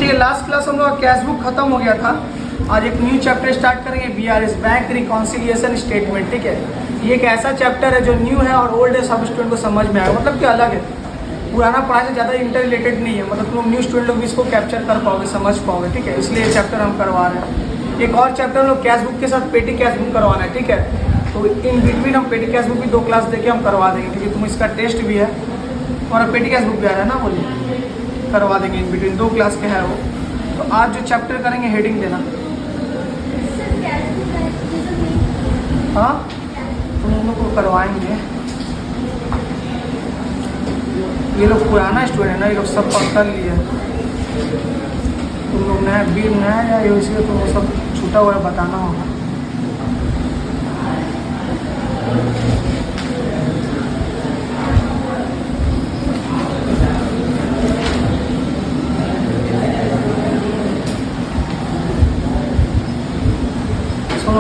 ये last class हम लोग का कैश बुक खत्म हो गया था। आज एक न्यू चैप्टर स्टार्ट करेंगे, BRS बैंक रिकॉन्सिलिएशन स्टेटमेंट। ठीक है, ये एक ऐसा चैप्टर है जो न्यू है और ओल्ड है, सब स्टूडेंट को समझ में आएगा। मतलब कि अलग है, पुराना पढ़ाई से ज़्यादा इंटर रिलेटेड नहीं है। मतलब तुम न्यू स्टूडेंट लोग भी इसको कैप्चर कर पाओगे, समझ पाओगे। ठीक है, इसलिए ये चैप्टर हम करवा रहे हैं। एक और चैप्टर हम लोग कैश बुक के साथ पेटी कैश बुक करवाना है। ठीक है, तो इन बिटवीन हम पेटी कैश बुक भी 2 क्लास देके हम करवा देंगे, क्योंकि तुम इसका टेस्ट भी है और पेटी कैश बुक भी आ रहा है ना, बोलिए करवा देंगे। इन बिटवीन 2 क्लास के है वो। तो आज जो चैप्टर करेंगे हेडिंग देना। हाँ, तुम लोग को करवाएंगे। ये लोग पुराना स्टूडेंट है ना, ये लोग सब पढ़ लिए। तुम लोग नया बी नया या ये, इसलिए तुम लोग सब छूटा हुआ बताना होगा।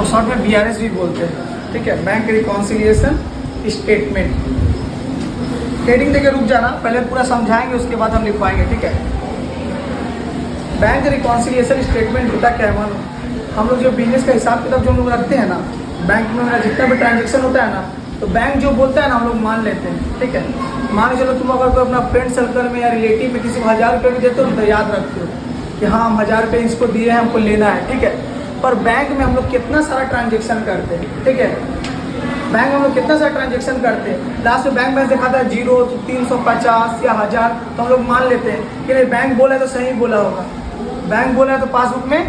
शॉर्ट में BRS भी बोलते हैं। ठीक है, बैंक रिकॉन्सिलिएशन स्टेटमेंट। हेडिंग देके रुक जाना, पहले पूरा समझाएंगे उसके बाद हम लिखवाएंगे। ठीक है, बैंक रिकॉन्सिलिएशन स्टेटमेंट होता क्या है? मानो हम लोग जो बिजनेस का हिसाब किताब जो हम लोग रखते हैं ना, बैंक में मेरा जितना भी ट्रांजेक्शन होता है ना, तो बैंक जो बोलता है ना हम लोग मान लेते हैं। ठीक है, मान के चलो तुम अगर कोई अपना फ्रेंड सर्कल में या रिलेटिव में किसी को 1000 रुपये भी देते हो तो याद रखते हो कि हाँ हम 1000 रुपये इसको दिए हैं, हमको लेना है। ठीक है, पर बैंक में हम लोग कितना सारा ट्रांजेक्शन करते हैं। ठीक है, बैंक में हम लोग कितना सारा ट्रांजेक्शन करते हैं। लास्ट में बैंक बैलेंस दिखाता है 0, 350 या 1000, तो हम लोग मान लेते हैं कि नहीं बैंक बोला है तो सही बोला होगा। बैंक बोला है तो पासबुक में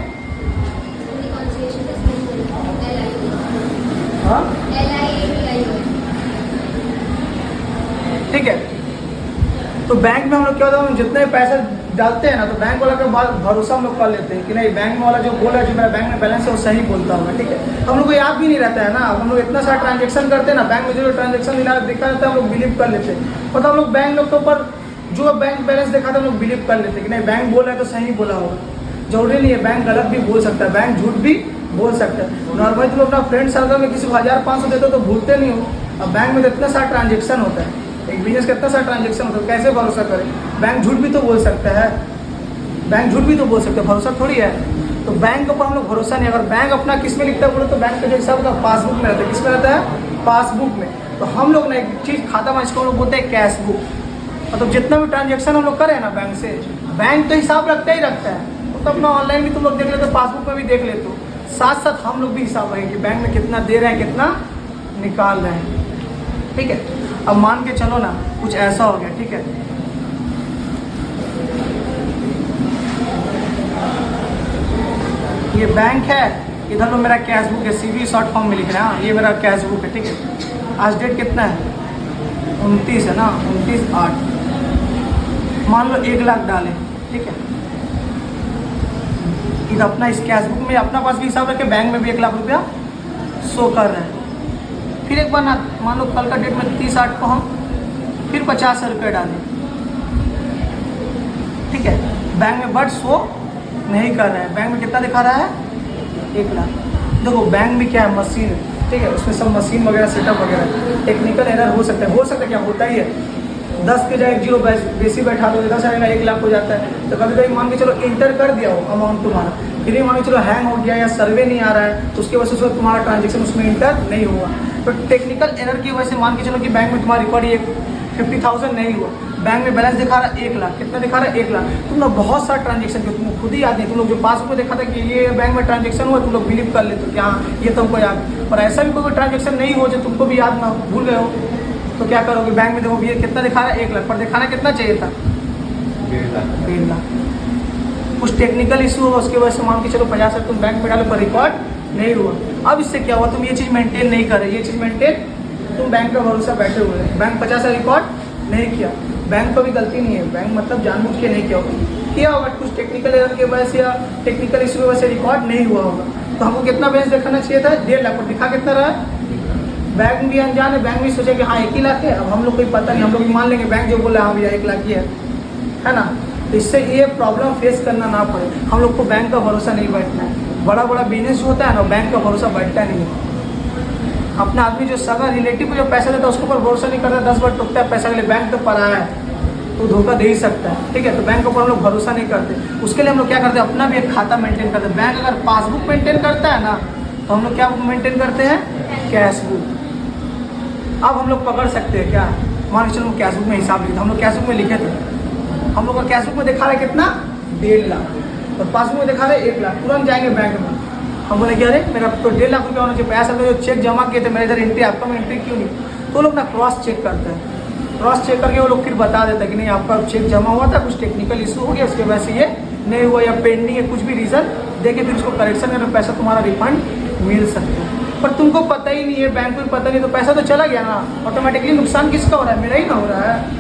हाँ ठीक है। तो बैंक में हम लोग क्या होता है, जितने पैसे डालते हैं ना, तो बैंक वाला के बाद भरोसा हम लोग कर लेते हैं कि नहीं बैंक वाला जो बोला है, जो मेरा बैंक में बैलेंस है वो सही बोलता होगा। ठीक है, हम लोग को याद भी नहीं रहता है ना, हम लोग इतना सारा ट्रांजेक्शन करते हैं ना, बैंक में जो ट्रांजेक्शन दिखा रहता है हम लोग बिलीव कर लेते हैं। मतलब हम लोग बैंक लोग के ऊपर जो बैंक बैलेंस देखा था हम लोग बिलीव कर लेते हैं कि नहीं बैंक बोला है तो सही बोला होगा। जरूरी नहीं है, बैंक गलत भी बोल सकता है, बैंक झूठ भी बोल सकता है। नॉर्मली तुम अपना फ्रेंड सर्कल में किसी को 1500 देते हो तो भूलते नहीं हो। अब बैंक में तो इतना सारा ट्रांजेक्शन होता है, एक बिजनेस का इतना सारा ट्रांजेक्शन होता है, कैसे भरोसा करें? बैंक झूठ भी तो बोल सकता है, बैंक झूठ भी तो बोल सकते हैं, भरोसा थोड़ी है। तो बैंक के ऊपर हम लोग भरोसा नहीं। अगर बैंक अपना किस में लिखता है बोलो तो बैंक का जो हिसाब होता है पासबुक में रहता है। किस में रहता है? पासबुक में। तो हम लोग ना एक चीज़ खाता में इसको हम लोग बोलते हैं कैश बुक। मतलब जितना भी ट्रांजेक्शन हम लोग करें ना बैंक से, बैंक तो हिसाब रखता ही रखता है। तो अपना ऑनलाइन भी तुम लोग देख लेते हो, पासबुक में भी देख लेते हो, साथ साथ हम लोग भी हिसाब रखेंगे कि बैंक में कितना दे रहे हैं, कितना निकाल रहे हैं। ठीक है, अब मान के चलो ना कुछ ऐसा हो गया। ठीक है, ये बैंक है, इधर में मेरा कैश बुक है, CV शॉर्ट फॉर्म में लिख रहे हैं। ये मेरा कैश बुक है। ठीक है, आज डेट कितना है? 29 है ना, 29/8। मान लो 1 लाख डालें। ठीक है, इधर अपना इस कैश बुक में अपना पास भी हिसाब रखे, बैंक में भी 1 लाख रुपया शो कर रहे हैं। फिर एक बार ना मान लो कल का डेट में 30/8 को हम फिर 50 रुपये डालें। ठीक है, बैंक में बट शो नहीं कर रहा है। बैंक में कितना दिखा रहा है? 1 लाख। देखो बैंक में क्या है, मशीन है। ठीक है, उसमें सब मशीन वगैरह सेटअप वगैरह, टेक्निकल एरर हो सकता है क्या होता ही है। 10 के जाए 0 बेसी बैठा दो, 10 आएगा 1 लाख हो जाता है। तो कभी कभी मान के चलो इंटर कर दिया हो अमाउंट तुम्हारा, फिर भी मान के चलो हैंग हो गया या सर्वे नहीं आ रहा है, तो उसकी वजह से तुम्हारा ट्रांजेक्शन उसमें इंटर नहीं हुआ। तो टेक्निकल एरर की वजह से मान के चलो कि बैंक में तुम्हारा रिकॉर्ड ये 50,000 नहीं हुआ, बैंक में बैलेंस दिखा रहा है 1 लाख। कितना दिखा रहा है? 1 लाख। तुम लोग बहुत सारा ट्रांजेक्शन किया, तुमको खुद ही याद नहीं। तुम लोग जो पासबुक में देखा था कि ये बैंक में ट्रांजेक्शन हुआ, तुम लोग बिलीव कर लेते हो कि हाँ ये तुमको याद। पर ऐसा भी कोई ट्रांजेक्शन नहीं हो जो तुमको भी याद ना हो, भूल गए हो, तो क्या करोगे? बैंक में देखो ये कितना दिखा रहा है? 1 लाख, पर दिखाना कितना चाहिए था? 1.5 लाख। कुछ टेक्निकल इशू होगा, उसकी वजह से मान के चलो 50 तुम बैंक में डालो पर रिकॉर्ड नहीं हुआ। अब इससे क्या हुआ? तुम ये चीज़ मेंटेन नहीं कर रहे, ये चीज़ मेंटेन तुम बैंक का भरोसा बैठे हुए हैं। बैंक 50 रिकॉर्ड नहीं किया, बैंक को भी गलती नहीं है, बैंक मतलब जानबूझ के नहीं किया होगा, कुछ टेक्निकल एरर की वजह से या टेक्निकल इशू की वजह से रिकॉर्ड नहीं हुआ होगा। तो हमको कितना बैलेंस दिखाना चाहिए था? 1.5 लाख, पर दिखा कितना रहा है? बैंक भी अनजान है, बैंक भी सोचे कि हाँ 1 ही लाख है। अब हम लोग को पता नहीं, हम लोग भी मान लेंगे बैंक जो बोला हाँ भैया 1 लाख ही है ना। तो इससे ये प्रॉब्लम फेस करना ना पड़े। हम लोग को बैंक का भरोसा नहीं बैठना है। बड़ा बड़ा बिजनेस जो होता है ना, बैंक का भरोसा बैठता नहीं है। अपना आदमी जो सगा रिलेटिव को जो पैसा देता है उसके ऊपर भरोसा नहीं करता, 10 बार टूटता है पैसा के लिए। बैंक तो पराया है, तो धोखा दे ही सकता है, ठीक है। तो बैंक के ऊपर हम लोग भरोसा नहीं करते। उसके लिए हम लोग क्या करते हैं, अपना भी एक खाता मेंटेन करते हैं। बैंक अगर पासबुक मेंटेन करता है ना, तो हम लोग क्या मेंटेन करते हैं, कैश बुक। अब हम लोग पकड़ सकते हैं क्या, मान के चलो कैश बुक में हिसाब लिखे, हम लोग कैश बुक में लिखे थे, हम लोग का कैश बुक में दिखा रहा है कितना, 1.5 लाख, और पासबुक में दिखा रहे 1 लाख। तुरंत जाएंगे बैंक में, हम बोले कि अरे मेरा तो 1.5 लाख रुपया होना चाहिए, पैसा जो चेक जमा किए थे मेरे इधर एंट्री, आपका में एंट्री क्यों नहीं। तो लोग ना क्रॉस चेक करते हैं, क्रॉस चेक करके वो लोग फिर बता देते हैं कि नहीं आपका चेक जमा हुआ था, कुछ टेक्निकल इशू हो गया, उसके वजह से ये नहीं हुआ या पेंडिंग है, कुछ भी रीज़न देके फिर उसको करेक्शन करके पैसा तुम्हारा रिफंड मिल सकता है। पर तुमको पता ही नहीं है, बैंक को भी पता नहीं, तो पैसा तो चला गया ना ऑटोमेटिकली। नुकसान किसका हो रहा है, मेरा ही ना हो रहा है।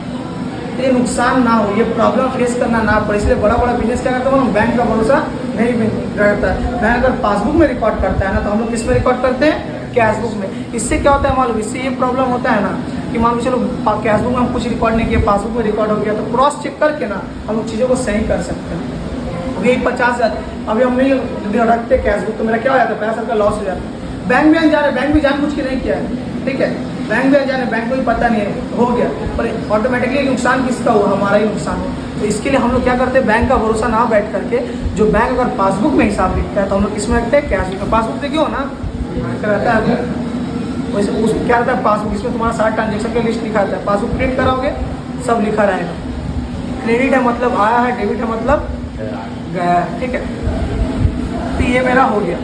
ये नुकसान ना हो, ये प्रॉब्लम फेस करना ना पड़े, इसलिए बड़ा बड़ा बिजनेस क्या करता है, बैंक का भरोसा नहीं रहता है। बैंक अगर पासबुक में रिकॉर्ड करता है ना, तो हम लोग किस में रिकॉर्ड करते हैं, कैश बुक में। इससे क्या होता है मालूम, इससे ये प्रॉब्लम होता है ना कि मान लो चलो कैश बुक में हम कुछ रिकॉर्ड नहीं किया, पासबुक में रिकॉर्ड हो गया, तो क्रॉस चेक करके ना हम लोग चीज़ों को सही कर सकते हैं। अभी 50,000 अभी हम नहीं रखते कैश बुक, तो मेरा क्या हो जाता है, 50,000 का लॉस हो जाता है। बैंक भी अनजाने, बैंक भी जानबूझ के नहीं किया है, ठीक है, बैंक भी अनजाने, बैंक को भी पता नहीं है, हो गया, पर ऑटोमेटिकली नुकसान किसका हुआ, हमारा ही नुकसान हो। तो इसके लिए हम लोग क्या करते हैं, बैंक का भरोसा ना बैठ करके, जो बैंक अगर पासबुक में हिसाब लिखता है तो हम लोग किसमें रखते हैं, कैश बुक में। पासबुक देखिए ना रहता है, वैसे उस क्या रहता है पासबुक, इसमें तुम्हारा सारा ट्रांजेक्शन का लिस्ट लिखा रहता है। पासबुक प्रिंट कराओगे सब लिखा रहेगा, क्रेडिट है मतलब आया है, डेबिट है मतलब गया है, ठीक है। तो ये मेरा हो गया।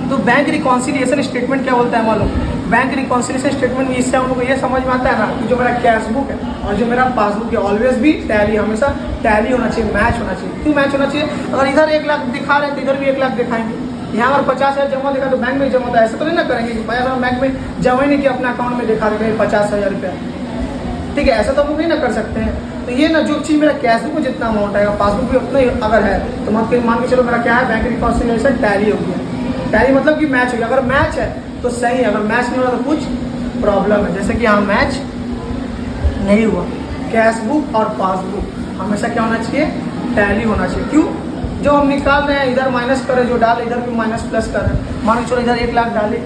तो बैंक रिकॉन्सिलिएशन स्टेटमेंट क्या बोलता है मालूम, बैंक रिकॉन्सिलिएशन स्टेटमेंट में इससे हम लोग को ये समझ में आता है ना कि जो मेरा कैश बुक है और जो मेरा पासबुक है ऑलवेज भी टैली, हमेशा टैली होना चाहिए, मैच होना चाहिए। क्यों मैच होना चाहिए, अगर इधर 1 लाख दिखा रहे हैं तो इधर भी 1 लाख दिखाएंगे। यहाँ अगर 50,000 जमा दिखा तो बैंक में जमा होता है, ऐसा तो नहीं ना करेंगे कि भाई अगर बैंक में जमा ही नहीं किया, अपने अकाउंट में दिखा देंगे 50,000 रुपया, ठीक है, ऐसा तो हम लोग नहीं ना कर सकते हैं। तो ये ना जो चीज़ मेरा कैश बुक में जितना अमाउंट आएगा, पासबुक भी उतना ही अगर है, तो मान के चलो मेरा क्या है, बैंक रिकॉन्सिलिएशन टैली हो गया। टैली मतलब कि मैच हो गया, अगर मैच है तो सही है, अगर मैच नहीं हो रहा तो कुछ प्रॉब्लम है। जैसे कि यहाँ मैच नहीं हुआ, कैश बुक और पासबुक हमेशा क्या होना चाहिए, टैली होना चाहिए। क्यों, जो हम निकाल रहे हैं इधर माइनस करें, जो डाले इधर भी माइनस प्लस कर रहे हैं। मान के चलो इधर 1 लाख डाले,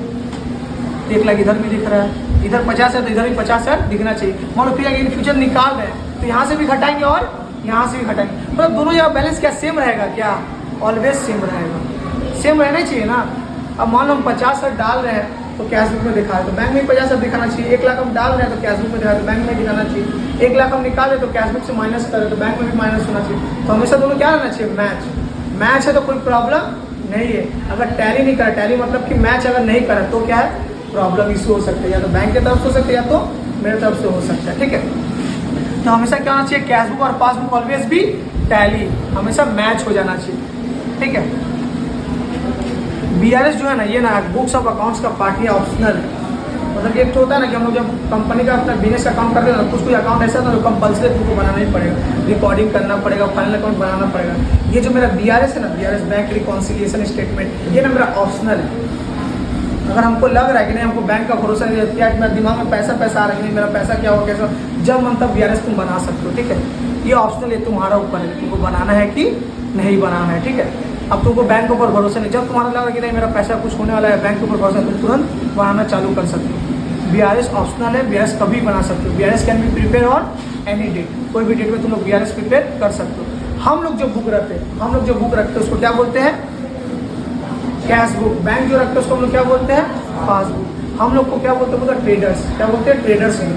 1 लाख इधर भी दिख रहा है, इधर 50 है तो इधर भी 50,000 दिखना चाहिए। मान लो फिर इन फ्यूचर निकाल रहे हैं तो यहाँ से भी घटाएंगे और यहाँ से भी घटाएंगे, मतलब दोनों जगह बैलेंस क्या सेम रहेगा, क्या ऑलवेज सेम रहेगा, सेम रहना चाहिए ना। अब मान लो हम 50,000 डाल रहे हैं तो कैश बुक में दिखा रहे तो बैंक में 50,000 दिखाना चाहिए। 1 लाख हम डाल रहे हैं तो कैश बुक में दिखा रहे तो बैंक में दिखाना चाहिए। 1 लाख हम निकाल रहे तो कैश बुक से माइनस कर रहे तो बैंक में भी माइनस होना चाहिए। तो हमेशा दोनों क्या रहना चाहिए, मैच। मैच है तो कोई प्रॉब्लम नहीं है। अगर टैली नहीं करा, टैली मतलब कि मैच अगर नहीं करा तो क्या है, प्रॉब्लम इशू हो सकता है, या तो बैंक की तरफ से हो सकता है या तो मेरे तरफ से हो सकता है, ठीक है। तो हमेशा क्या होना चाहिए, कैश बुक और पासबुक ऑलवेज भी टैली, हमेशा मैच हो जाना चाहिए, ठीक है। BRS जो है ना, ये ना बुक्स ऑफ अकाउंट्स का पार्ट, ये ऑप्शनल है। मतलब एक तो होता है ना कि हम लोग जब कंपनी का अपना बिजनेस का काम करते हैं ना, कुछ अकाउंट ऐसा था जो कंपल्सरी तुमको बनाना ही पड़ेगा, रिकॉर्डिंग करना पड़ेगा, फाइनल अकाउंट बनाना पड़ेगा। ये जो मेरा BRS है ना, BRS बैंक रिकॉन्सिलिएशन स्टेटमेंट, ये ना मेरा ऑप्शनल है। अगर हमको लग रहा है कि नहीं, हमको बैंक का भरोसा नहीं है, क्या मेरे दिमाग में पैसा आ रहा है, नहीं मेरा पैसा क्या हो कैसा, जब मन तब BRS तुम बना सकते हो, ठीक है। ये ऑप्शनल है, तुम्हारा ऊपर है, तुमको बनाना है कि नहीं बनाना है, ठीक है। अब तुमको बैंक के ऊपर भरोसा नहीं, जब तुम्हारा लग रहा है कि नहीं मेरा पैसा कुछ होने वाला है, बैंक के ऊपर भरोसा, तुम तुरंत बनाना चालू कर सकते हो। BRS ऑप्शनल है, BRS कभी बना सकते हो। BRS can be prepare on any date, कोई भी डेट में तुम लोग BRS प्रिपेयर कर सकते हो। हम लोग जो बुक रखते हैं उसको क्या बोलते हैं, कैश बुक। बैंक जो रखते हैं उसको हम लोग क्या बोलते हैं, पासबुक। हम लोग को क्या बोलते हैं, ट्रेडर्स, क्या बोलते हैं, ट्रेडर्स हैं।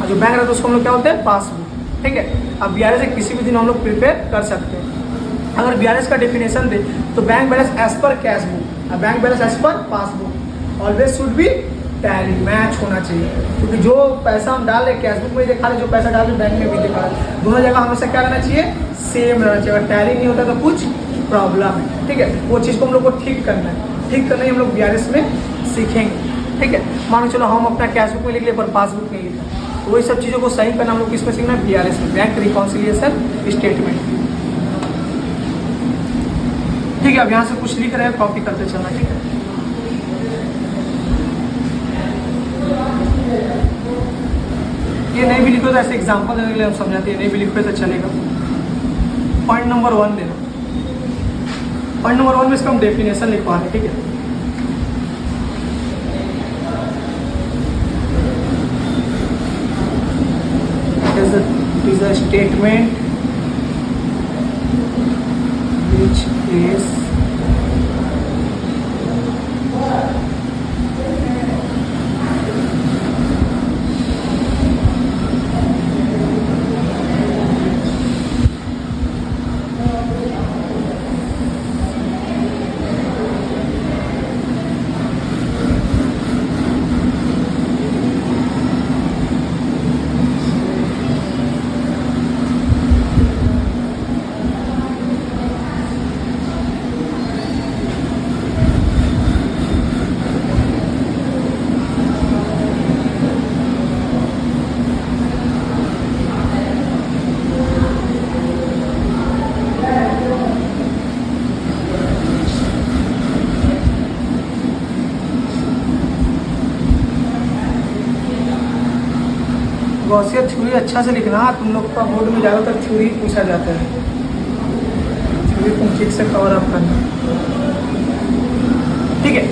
और जो बैंक रखते हैं उसको हम लोग क्या बोलते हैं, पासबुक, ठीक है। अब BRS किसी भी दिन हम लोग प्रिपेयर कर सकते हैं। अगर BRS का डेफिनेशन दे तो bank balance as per cash book, bank balance as per passbook, always should be tally, match होना चाहिए। क्योंकि जो पैसा हम डाल रहे कैश बुक में दिखा रहे, जो पैसा डाल रहे बैंक में भी दिखा रहे, दोनों जगह हमेशा क्या रहना चाहिए, सेम रहना चाहिए। अगर टैली नहीं होता तो कुछ प्रॉब्लम है, ठीक है। वो चीज़ को हम लोग को ठीक करना है, ठीक करना ही हम लोग BRS में सीखेंगे, ठीक है। मान लो चलो हम अपना कैश बुक में लिख लिया पर पासबुक नहीं लिखा, तो वही सब चीज़ों को सही करना हम लोग किसमें सीखना है, BRS में, बैंक रिकॉन्सिलिएशन स्टेटमेंट, ठीक है। अब यहाँ से कुछ लिख रहे हैं, कॉपी करते चलना, ठीक है। ये नहीं भी लिखो तो ऐसे एग्जांपल देने के लिए हम समझाते हैं, नहीं भी लिखो तो चलेगा। पॉइंट नंबर 1 देना, पॉइंट नंबर 1 में इसका हम डेफिनेशन लिखवा रहे हैं, ठीक है। is a statement which is Gaussian theory अच्छा से लिखना। तुम लोग का बोर्ड में ज़्यादातर थ्योरी पूछा जाता है, थ्योरी तुम ठीक से कवर अप करना, ठीक है।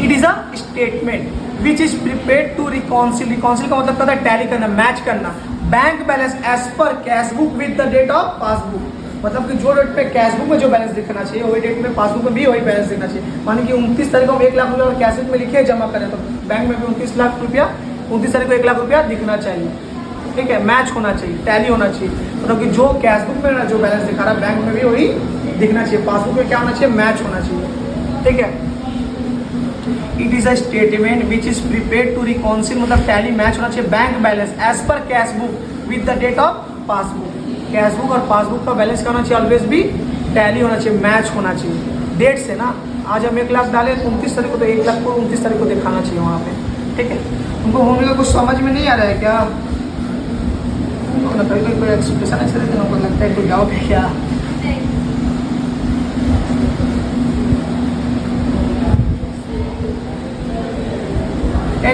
It is a statement which is prepared to reconcile. Reconcile का मतलब होता है टैली करना, मैच करना bank balance as per cash book with the date of passbook. मतलब कि जो डेट पे कैश बुक में जो बैलेंस दिखना चाहिए वही डेट में पासबुक में भी वही बैलेंस दिखना चाहिए। मानी कि 29 तारीख को हम 1 लाख रुपया कैश बुक में लिखे जमा करें, तो बैंक में भी 29 लाख रुपया 29 तारीख को 1 लाख रुपया दिखना चाहिए, ठीक है। मैच होना चाहिए, टैली होना चाहिए, मतलब कि जो कैश बुक में जो बैलेंस दिखा रहा है बैंक में भी वही दिखना चाहिए, पासबुक में क्या होना चाहिए, मैच होना चाहिए, ठीक है। It is a statement which is prepared to reconcile, मतलब टैली मैच होना चाहिए bank balance as per cash book with the date of passbook. Cash book और पासबुक का बैलेंस क्या होना चाहिए, ऑलवेज भी टैली होना चाहिए, मैच होना चाहिए डेट से ना। आज हम 1 लाख डाले 29 तारीख को, तो 1 लाख को 29 तारीख को दिखाना चाहिए वहाँ पे, ठीक है। उनको होने का कुछ समझ में नहीं आ रहा है क्या? कोई एक्सप्रेशन ऐसे देते हैं, उनको लगता है कोई डाउट है क्या?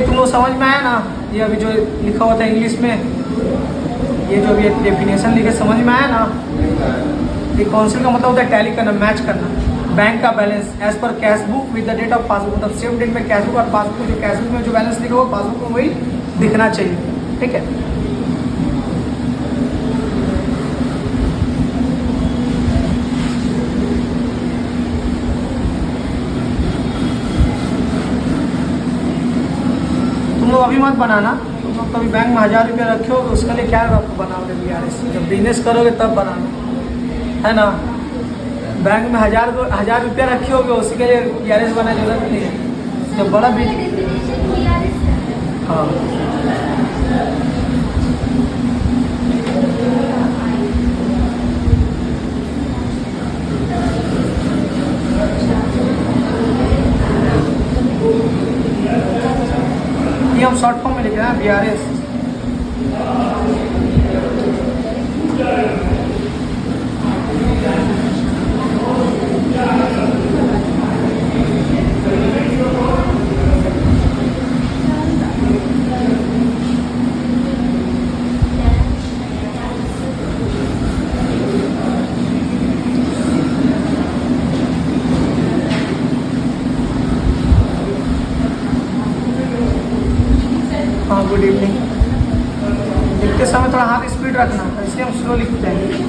तुम लोग समझ में आया ना? ये अभी जो लिखा हुआ था इंग्लिश में, ये जो अभी डेफिनेशन लिखे समझ में आया ना? रिकॉन्सिल का मतलब होता है टैली करना, मैच करना बैंक का balance as per cash book with the date of passbook. मतलब सेम डेट में कैश बुक और पासबुक में जो कैश बुक में जो बैलेंस लिखा हुआ पासबुक में वही दिखना चाहिए, ठीक है। तुम लोग अभी मत बनाना, तुम लोग कभी बैंक में 1000 रुपया रखे हो तो उसके लिए क्या आपको बनाओगे BRS? जब बिजनेस करोगे तब बनाना, है ना। बैंक में 1000 रुपया रखे होगे उसी के लिए BRS बनाने की जरूरत नहीं है। जब बड़ा बिजनेस, हाँ ये हम शॉर्ट फॉर्म में लिखे हैं BRS। हाँ गुड इवनिंग। लिखते समय थोड़ा हाथ स्पीड रखना, इसलिए हम स्लो लिखते हैं।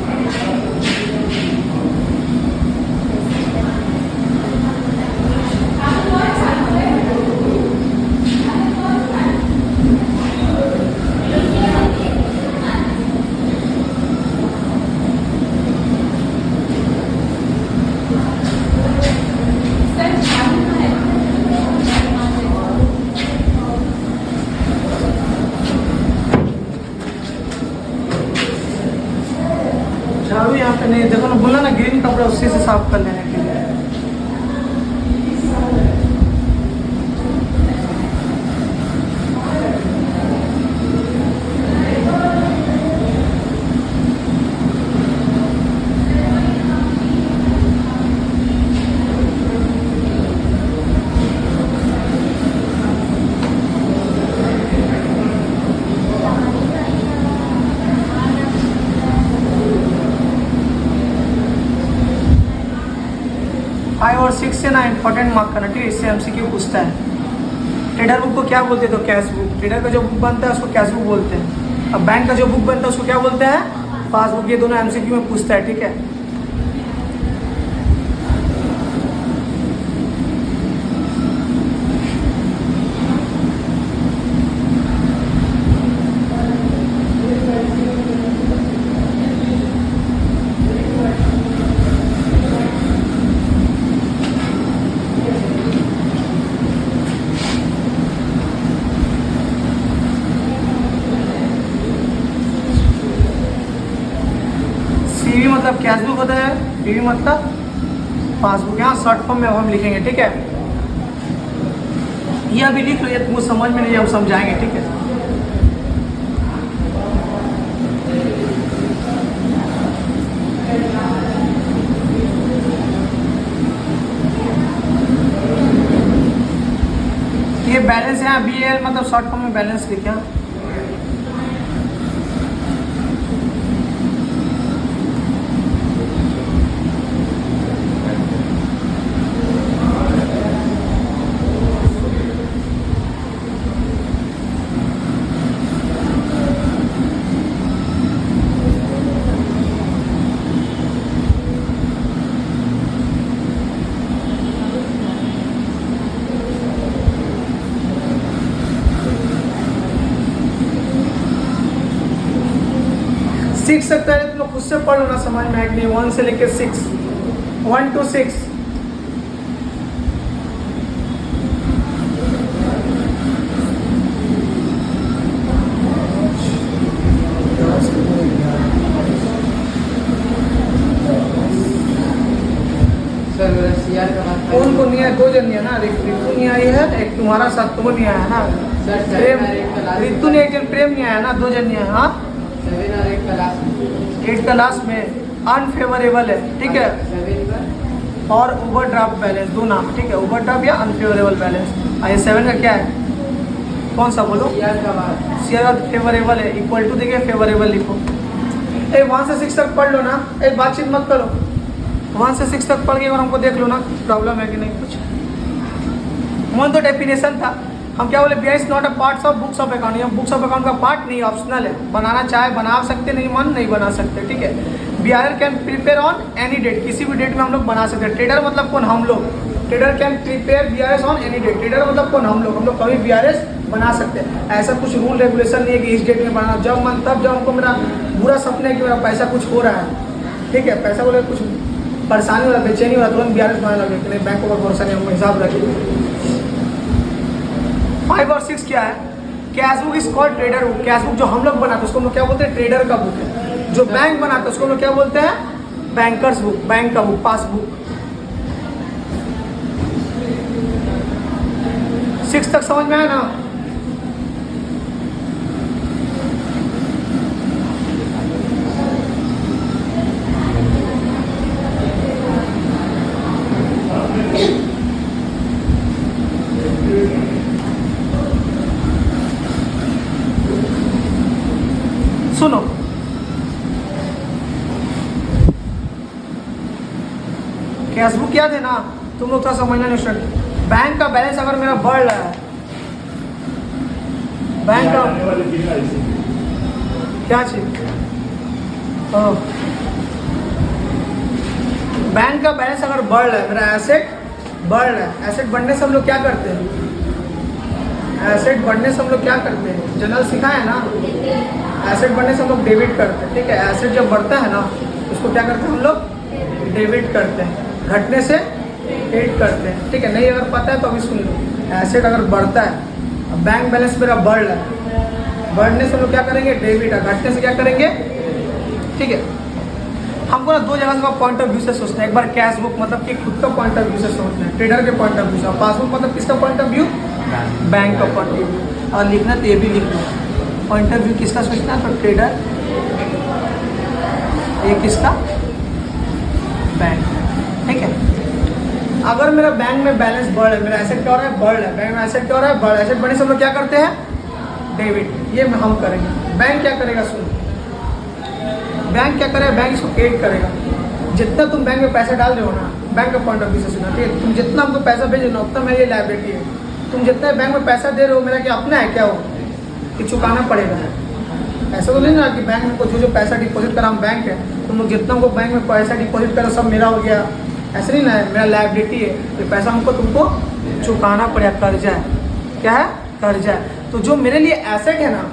झाड़ू यहाँ पे नहीं, देखो ना, बोला ना ग्रीन कपड़ा उसी से साफ कर लेने के लिए। और 6 से ना इंपॉर्टेंट मार्क करना, ठीक है। इससे MCQ पूछता है। ट्रेडर बुक को क्या बोलते हैं? तो कैश बुक। ट्रेडर का जो बुक बनता है उसको कैश बुक बोलते हैं। अब बैंक का जो बुक बनता है उसको क्या बोलते हैं, पासबुक। ये दोनों एमसीक्यू में पूछता है, ठीक है। सीवी मतलब कैश बुक होता है, पीवी मतलब पासबुक। यहाँ शॉर्ट फॉर्म में हम लिखेंगे, ठीक है। ये अभी लिख लो, ये तुमको समझ में नहीं है, हम समझाएंगे, ठीक है। ये बैलेंस है, BAL मतलब शॉर्ट फॉर्म में बैलेंस लिखे। 6 तक पहले तुम लोग खुद से पढ़ लो ना, समझ में आएगी नहीं। 1 से लेके 6, 1 to 6। कौन को नहीं है? 2 जन नहीं है ना, रितु नहीं आई है, एक तुम्हारा साथ तुम नहीं आया है ना, प्रेम। रितु ने एक जन, प्रेम नहीं आया ना, 2 जन नहीं आया। हाँ 8 का लास्ट में अनफेवरेबल है, ठीक है। और ओवरड्राफ्ट बैलेंस, 2 नाम, ठीक है, ओवरड्राफ्ट या अनफेवरेबल बैलेंस। ये 7 का क्या है, कौन सा बोलो? सीआर फेवरेबल है, इक्वल टू देखिए फेवरेबल लिखो। 1 से 6 तक पढ़ लो ना, एक बातचीत मत करो। 1 से 6 तक पढ़ के और हमको देख लो ना प्रॉब्लम है कि नहीं कुछ। 1 तो डेफिनेशन था, हम क्या बोले, BI is not a part of books of account. हम बुक्स ऑफ अकाउंट का पार्ट नहीं, ऑप्शनल है। बनाना चाहे बना सकते, नहीं मन नहीं बना सकते, ठीक है। BIR can prepare on any date, किसी भी डेट में हम लोग बना सकते हैं। ट्रेडर मतलब कौन? हम लोग। Trader can prepare BIS on any date. Trader मतलब कौन? हम लोग कभी BIS बना सकते हैं। ऐसा कुछ रूल रेगुलेशन नहीं है कि इस डेट में बनाना, जब मन तब। जब हमको मेरा बुरा सपना है कि मेरा पैसा कुछ हो रहा है, ठीक है, पैसा बोले कुछ परेशानी हो रहा है, बेचैनी हो रहा है, तुरंत BIS बनाने लगे कि नहीं, बैंक को भरोसा नहीं, हम हिसाब रखेंगे। 5 और 6 क्या है? Cash book is called trader book. Cash book जो हम लोग बनाते हैं उसको हम लोग क्या बोलते हैं? ट्रेडर का बुक है। जो बैंक बनाते हैं उसको हम लोग क्या बोलते हैं? बैंकर्स बुक, बैंक का बुक, पासबुक। 6 तक समझ में आया ना? सुनो, कैश बुक याद है ना? तुम लोग थोड़ा समझना नहीं स्टूडेंट। बैंक का बैलेंस अगर मेरा बढ़ रहा है, बैंक का क्या चीज, बैंक का बैलेंस अगर बढ़ रहा है, मेरा एसेट बढ़ रहा है। एसेट बढ़ने से हम लोग क्या करते हैं? एसेट बढ़ने से हम लोग क्या करते हैं? जनरल सिखाया है ना, एसेट बढ़ने से हम लोग डेबिट करते हैं, ठीक है। एसेट जब बढ़ता है ना उसको क्या करते हैं हम लोग? डेबिट करते हैं। घटने से क्रेडिट करते हैं, ठीक है। नहीं अगर पता है तो अभी सुन लो। एसेट अगर बढ़ता है, अब बैंक बैलेंस मेरा बढ़ रहा है, बढ़ने से हम लोग क्या करेंगे? डेबिट। और घटने से क्या करेंगे? ठीक है। हमको ना 2 जगह का पॉइंट ऑफ व्यू से सोचना है। एक बार कैश बुक मतलब कि खुद का पॉइंट ऑफ व्यू से सोचना है, ट्रेडर के पॉइंट ऑफ व्यू से। पासबुक मतलब किसका पॉइंट ऑफ व्यू? बैंक का पॉइंट ऑफ व्यू। और लिखना तो ये भी लिखना, पॉइंट ऑफ व्यू किसका सोचना है? तो ट्रेडर, ये किसका? बैंक, ठीक है। अगर मेरा बैंक में बैलेंस बढ़ रहा है, मेरा एसेट क्या हो रहा है? बढ़ रहा है। बैंक में एसेट क्या हो रहा है? बढ़ रहा है। एसेट बढ़ने से हम लोग क्या करते हैं? डेबिट। ये हम करेंगे। बैंक क्या करेगा? सुनो, बैंक क्या करेगा? बैंक इसको क्रेडिट करेगा। जितना तुम बैंक में पैसा डाल रहे हो ना, बैंक का पॉइंट ऑफ व्यू से सुना, ठीक है। तुम जितना हमको पैसा भेजो ना उतना मेरी लायबिलिटी है। तुम जितना बैंक में पैसा दे रहे हो मेरा क्या अपना है? क्या हो कि चुकाना पड़ेगा? ऐसा तो नहीं ना कि बैंक में जो जो पैसा डिपॉजिट करा हम बैंक है, तुम लोग जितना हमको बैंक में पैसा डिपॉजिट करा सब मेरा हो गया, ऐसा नहीं ना है। मेरा लायबिलिटी है, ये पैसा हमको तुमको चुकाना पड़ेगा, कर्जा है। क्या है? कर्जा है। तो जो मेरे लिए एसेट है ना,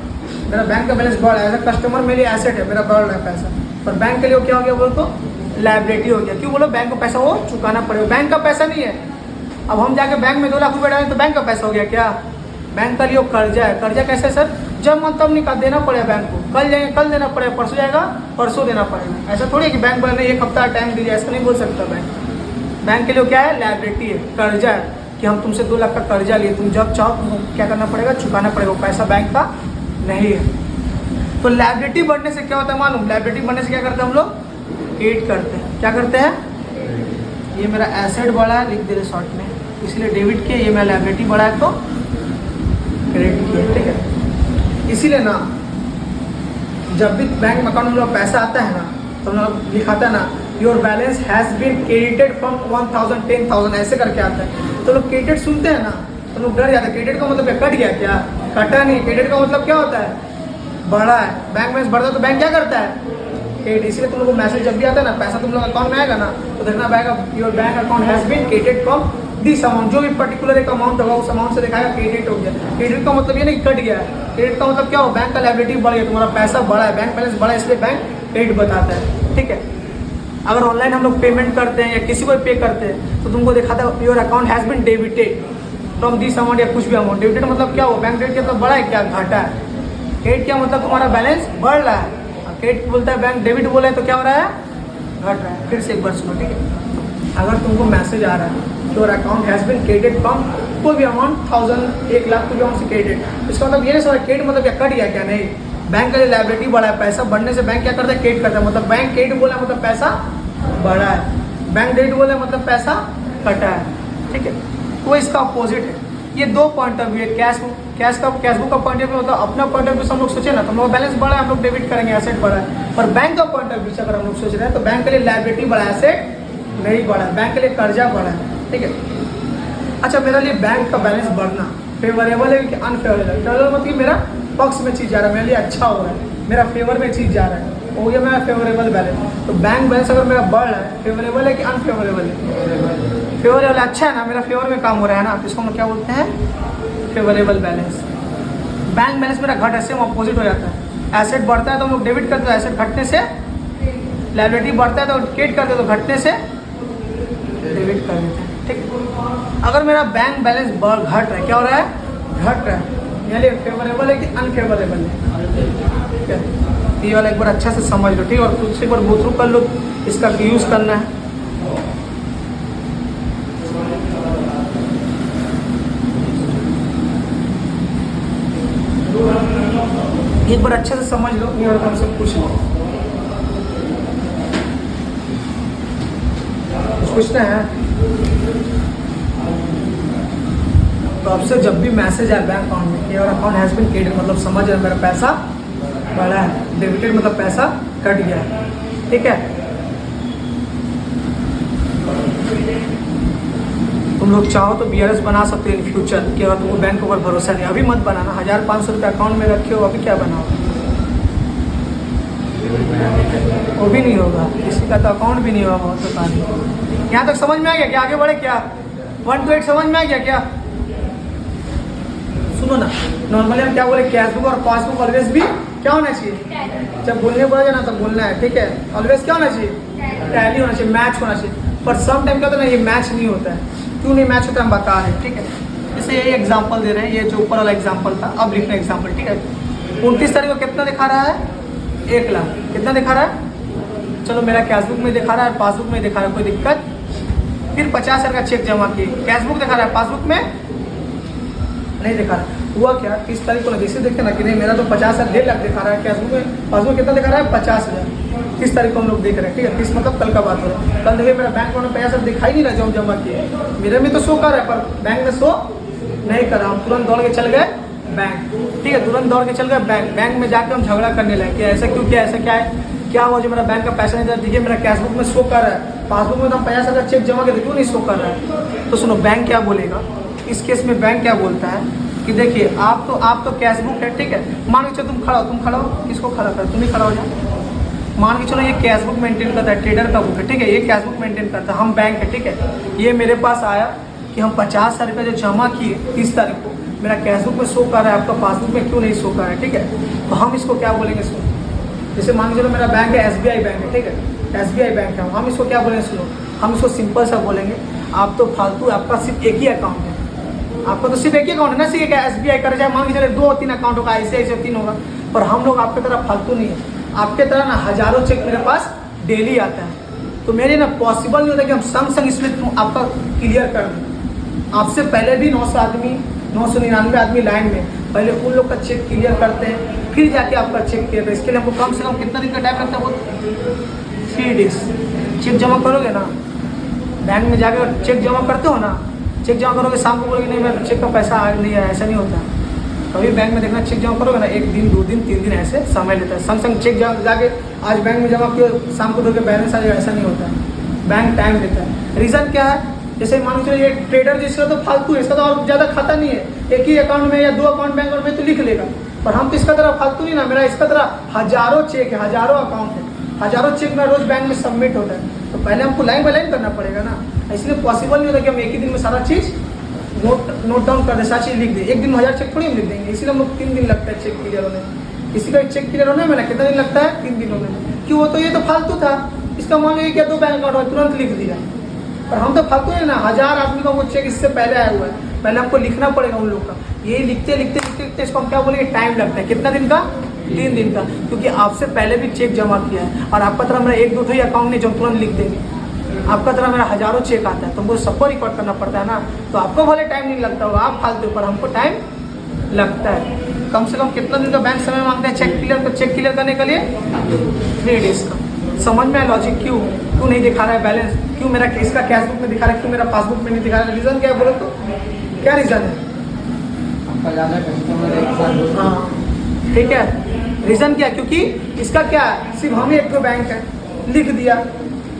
मेरा बैंक का बैलेंस बढ़ रहा है, एज अ कस्टमर मेरे लिए एसेट है, मेरा बढ़ रहा है पैसा, पर बैंक के लिए क्या हो गया बोलो तो लायबिलिटी हो गया। क्यों बोलो? बैंक को पैसा वो चुकाना पड़ेगा, बैंक का पैसा नहीं है। अब हम जाके बैंक में 2 लाख रुपये डालें तो बैंक का पैसा हो गया क्या? बैंक का लिए कर्जा है। कर्जा कैसे सर? जब मन तब निकाल देना पड़ेगा बैंक को, कल जाएंगे कल देना पड़ेगा, परसों जाएगा परसों देना पड़ेगा। ऐसा थोड़ी है कि बैंक वाले ने 1 हफ्ता टाइम दीजिए, ऐसा नहीं बोल सकता बैंक। बैंक के लिए क्या है? लायबिलिटी है, कर्जा है कि हम तुमसे 2 लाख का कर्जा लिए, तुम जब चाहो तुमको क्या करना पड़ेगा? चुकाना पड़ेगा, पैसा बैंक का नहीं है। तो लायबिलिटी बढ़ने से क्या होता है मालूम? लायबिलिटी बढ़ने से क्या करते हैं हम लोग? क्रेडिट करते हैं। क्या करते हैं? ये मेरा एसेट बढ़ा है, लिख दे रहे शॉर्ट में, इसलिए डेबिट किया। ये मेरा लायबिलिटी बढ़ा है तो क्रेडिट किया, ठीक है। इसीलिए ना जब भी बैंक में अकाउंट में लोग पैसा आता है ना, तो हम लोग लिखाता है ना, your balance has been credited from 1000 10,000 ऐसे करके आता है। तो लोग क्रेडिट सुनते हैं ना तो लोग डर जाते हैं। क्रेडिट का मतलब क्या? कट गया क्या? कटा नहीं। क्रेडिट का मतलब क्या होता है? बढ़ा है। बैंक में बढ़ता है तो बैंक क्या करता है? क्रेडिट। इसलिए तुम लोग को मैसेज जब भी आता है ना, पैसा तुम लोग अकाउंट में आएगा ना, तो देखना पाएगा your bank account has been credited from this amount. जो भी पर्टिकुलर एक अमाउंट होगा उस अमाउंट से दिखाएगा क्रेडिट हो गया। क्रेडिट का मतलब ये नहीं कट गया है। क्रेडिट का मतलब क्या हो? बैंक का लायबिलिटी बढ़ गया, तुम्हारा पैसा बढ़ा है, बैंक बैलेंस बढ़ा है, इसलिए बैंक क्रेडिट बताता है, ठीक है। अगर ऑनलाइन हम लोग पेमेंट करते हैं या किसी को पे करते हैं तो तुमको दिखाता है your account has been debited from this amount या कुछ भी अमाउंट। डेबिटेड मतलब क्या हो? बैंक क्रेडिट मतलब बढ़ा है क्या? घटा है। क्रेडिट क्या मतलब? तुम्हारा बैलेंस बढ़ रहा है। क्रेडिट बोलता है बैंक, डेबिट बोला है तो क्या हो रहा है? घट रहा है। फिर से एक बार सुनो, ठीक है। अगर तुमको मैसेज आ रहा है your account has been credited from कोई भी अमाउंट 1000 1 लाख कोई भी अमाउंट से क्रेडिट, इसका मतलब ये नहीं सर क्रेडिट मतलब क्या कट गया क्या? नहीं, बैंक का लायबिलिटी बढ़ा है, पैसा बढ़ने से बैंक क्या करता है? क्रेडिट करता है। मतलब बैंक क्रेडिट बोला मतलब पैसा बढ़ा है, बैंक डेबिट बोला मतलब पैसा कटा है, ठीक है। तो इसका अपोजिट है। ये 2 पॉइंट ऑफ व्यू है। कैशबुक का पॉइंट ऑफ व्यू होता है, अपना पॉइंट ऑफ व्यू से हम लोग सोचे ना तो हम लोग बैलेंस बढ़ा है, हम लोग डेबिट करेंगे, एसेट बढ़ा है। पर बैंक का पॉइंट ऑफ व्यू से अगर हम लोग सोच रहे हैं तो बैंक के लिए लायबिलिटी बढ़ा है, एसेट नहीं बढ़ा है, बैंक के लिए कर्जा बढ़ा है, ठीक है। अच्छा, मेरे लिए बैंक का बैलेंस बढ़ना फेवरेबल है कि अनफेवरेबल? फेवरेबल मतलब मेरा पक्ष में चीज़ जा रहा है, मेरे लिए अच्छा हो रहा है, मेरा फेवर में चीज़ जा रहा है, हो गया मेरा फेवरेबल बैलेंस। तो बैंक बैलेंस अगर मेरा बढ़ रहा है, फेवरेबल है कि अनफेवरेबल है? फेवरेबल, अच्छा है ना, मेरा फेवर में काम हो रहा है ना, इसको हम लोग क्या बोलते हैं? Favourable balance. बैंक बैलेंस मेरा घट है, सेम अपोजिट हो जाता है। एसेट बढ़ता है तो हम लोग डेबिट करते हैं, एसेट घटने से लायबिलिटी बढ़ता है तो क्रेडिट करते हैं, तो घटने से डेबिट कर देते हैं, ठीक। अगर मेरा बैंक बैलेंस घट रहा है, क्या हो रहा है? घट रहा है, यानी फेवरेबल है कि अनफेवरेबल है, ठीक है। ये वाला एक बार अच्छा से समझ लो, ठीक है, और खुद से एक बार गो थ्रू कर लो, इसका यूज़ करना है। एक बार अच्छे से समझ लो, ये और हमसे पूछ लो, पूछना है तो आपसे जब भी मैसेज आए बैंक अकाउंट में कि your account has been credited, मतलब समझ रहे मेरा पैसा बढ़ा है, डेबिटेड मतलब पैसा कट गया है, ठीक है। तुम लोग चाहो तो BRS बना सकते हो इन फ्यूचर कि अगर तुमको बैंक के ऊपर भरोसा नहीं, अभी मत बनाना। 1500 रुपये अकाउंट में रखे हो, अभी क्या बनाओ? वो भी नहीं होगा, किसी का तो अकाउंट भी नहीं होगा, बहुत पता नहीं। यहाँ तक समझ में आ गया क्या? आगे बढ़े क्या? 1 to 8 समझ में आ गया क्या? सुनो ना, नॉर्मली हम क्या बोले, कैशबुक और पासबुक ऑलवेज भी क्या होना चाहिए? जब बोलने पड़ा जाए ना तब बोलना है, ठीक है। ऑलवेज क्या होना चाहिए? टैली होना चाहिए, मैच होना चाहिए। पर सम टाइम क्या होता है ना, ये मैच नहीं होता है। क्यों नहीं मैच होता है हम बता रहे हैं, ठीक है। जैसे ये एग्जाम्पल दे रहे हैं, ये जो ऊपर वाला एग्जाम्पल था, अब लिखना एग्जाम्पल, ठीक है। 29 तारीख को कितना दिखा रहा है? 1 लाख। कितना दिखा रहा है? चलो मेरा कैशबुक में दिखा रहा है, पासबुक में दिखा रहा है, कोई दिक्कत? फिर 50,000 का चेक जमा किए, कैशबुक दिखा रहा है, पासबुक में नहीं दिखा रहा। हुआ क्या? 30 तारीख को ना जैसे देखे ना कि नहीं मेरा तो 50,000 1.5 लाख दिखा रहा है, कैशबुक में, पासबुक कितना दिखा रहा है? 50,000। 30 तारीख को हम लोग देख रहे हैं, ठीक है। 30 मतलब कल का बात हो रहा है। कल देखिए मेरा बैंक में 50,000 दिखाई नहीं रहा जो हम जमा किए, मेरे में तो शो कर रहा है पर बैंक में शो नहीं कर रहा। हम तुरंत दौड़ के चल गए बैंक, ठीक है, तुरंत दौड़ के चल गए बैंक में जाकर हम झगड़ा करने लगे कि ऐसा क्यों किया, ऐसा क्या है, क्या हुआ जो मेरा बैंक का पैसा नहीं था? देखिए मेरा कैशबुक में शो कर रहा है, पासबुक में तो हम 50,000 चेक जमा किए, क्यों नहीं शो कर रहा है? तो सुनो बैंक क्या बोलेगा इस केस में, बैंक क्या बोलता है कि देखिए आप तो कैश बुक है, ठीक है, मान के चलो तुम खड़ा हो, किसको खड़ा कर, तुम ही खड़ा हो जाओ। मान के चलो ये कैश बुक मेंटेन करता है, ट्रेडर का बुक है, ठीक है, ये कैश बुक मेंटेन करता है, हम बैंक है, ठीक है, ये मेरे पास आया कि हम 50,000 रुपये जो जमा किए 30 तारीख को, मेरा कैश बुक में शो कर रहा है, आपका पासबुक में क्यों नहीं शो कर रहा है, ठीक है, तो हम इसको क्या बोलेंगे सुनो। जैसे मान के चलो मेरा बैंक है SBI बैंक है, ठीक है, SBI बैंक है, हम इसको क्या बोलेंगे सुनो, हम इसको सिंपल सा बोलेंगे, आप तो फालतू, आपका सिर्फ एक ही अकाउंट है, आपका तो सिर्फ एक ही अकाउंट है ना, सिर्फ SBI कर जाए, मान के चले 2-3 अकाउंट होगा, ऐसे 3 होगा, पर हम लोग आपकी तरह फालतू नहीं है, आपके तरह ना हजारों चेक मेरे पास डेली आता है, तो मेरे ना पॉसिबल नहीं होता कि हम संग इसमें आपका क्लियर कर दें। आपसे पहले भी 999 आदमी लाइन में, पहले उन लोग का चेक क्लियर करते हैं, फिर जाके आपका चेक क्लियर, इसके लिए हमको कम से कम कितना दिन का टाइम लगता है, वो 3 डेज। चेक जमा करोगे ना, बैंक में जाकर चेक जमा करते हो ना, चेक जमा करोगे, शाम को बोलोगे नहीं मेरा चेक का पैसा आ नहीं है, ऐसा नहीं होता। कभी बैंक में देखना, चेक जमा करोगे ना, 1 दिन 2 दिन 3 दिन ऐसे समय लेता है, संग चेक जाके आज बैंक में जमा किया, शाम को दोगे बैलेंस आ जाएगा, ऐसा नहीं होता है, बैंक टाइम लेता है। रीज़न क्या है, जैसे मान लो ये ट्रेडर जिसका तो फालतू है, इसका तो और ज़्यादा खाता नहीं है, एक ही अकाउंट में या 2 अकाउंट बैंक में तो लिख लेगा, पर हम तो इसका तरह फालतू नहीं ना, मेरा इसका तरह हजारों चेक है, हजारों अकाउंट है, हजारों चेक मेरा रोज बैंक में सबमिट होता है, तो पहले हमको लाइन बाय लाइन करना पड़ेगा ना, इसलिए पॉसिबल नहीं होता कि हम एक ही दिन में सारा चीज़ नोट डाउन कर दे, सारी चीज़ लिख दे। एक दिन में 1000 चेक थोड़ी हम लिख देंगे, इसीलिए हम लोग 3 दिन लगता है चेक क्लियर होने में। किसी का चेक क्लियर होने में ना कितना दिन लगता है, 3 दिन होने में, क्यों, वो तो ये तो फालतू था, इसका मान लो क्या 2 बैंक अकाउंट है, तुरंत लिख दिया, पर हम तो फालतू है ना, 1000 आदमी का वो चेक इससे पहले आया हुआ है, पहले हमको लिखना पड़ेगा उन लोग का, ये लिखते लिखते इसको हम क्या बोलेंगे, टाइम लगता है, कितना दिन का, 3 दिन का, क्योंकि आपसे पहले भी चेक जमा किया है, और आपका तरह मेरा 1-2 ही अकाउंट नहीं जो तुरंत लिख देंगे, आपका तरह मेरा हजारों चेक आता है, तो हमको सबको रिकॉर्ड करना पड़ता है ना, तो आपको भले टाइम नहीं लगता होगा, आप फालतू, पर हमको टाइम लगता है। कम से कम कितना दिन का बैंक समय मांगते हैं चेक क्लियर करने के लिए, 3 डेज का। समझ में लॉजिक, क्यों नहीं दिखा रहा है बैलेंस, क्यों मेरा इसका कैश बुक में दिखा रहा है, क्यों मेरा पासबुक में नहीं दिखा रहा है, रीज़न क्या है बोलो तो, क्या रीज़न है, हाँ ठीक है, रीज़न क्या है, क्योंकि इसका क्या है, सिर्फ हमें एक तो बैंक है, लिख दिया,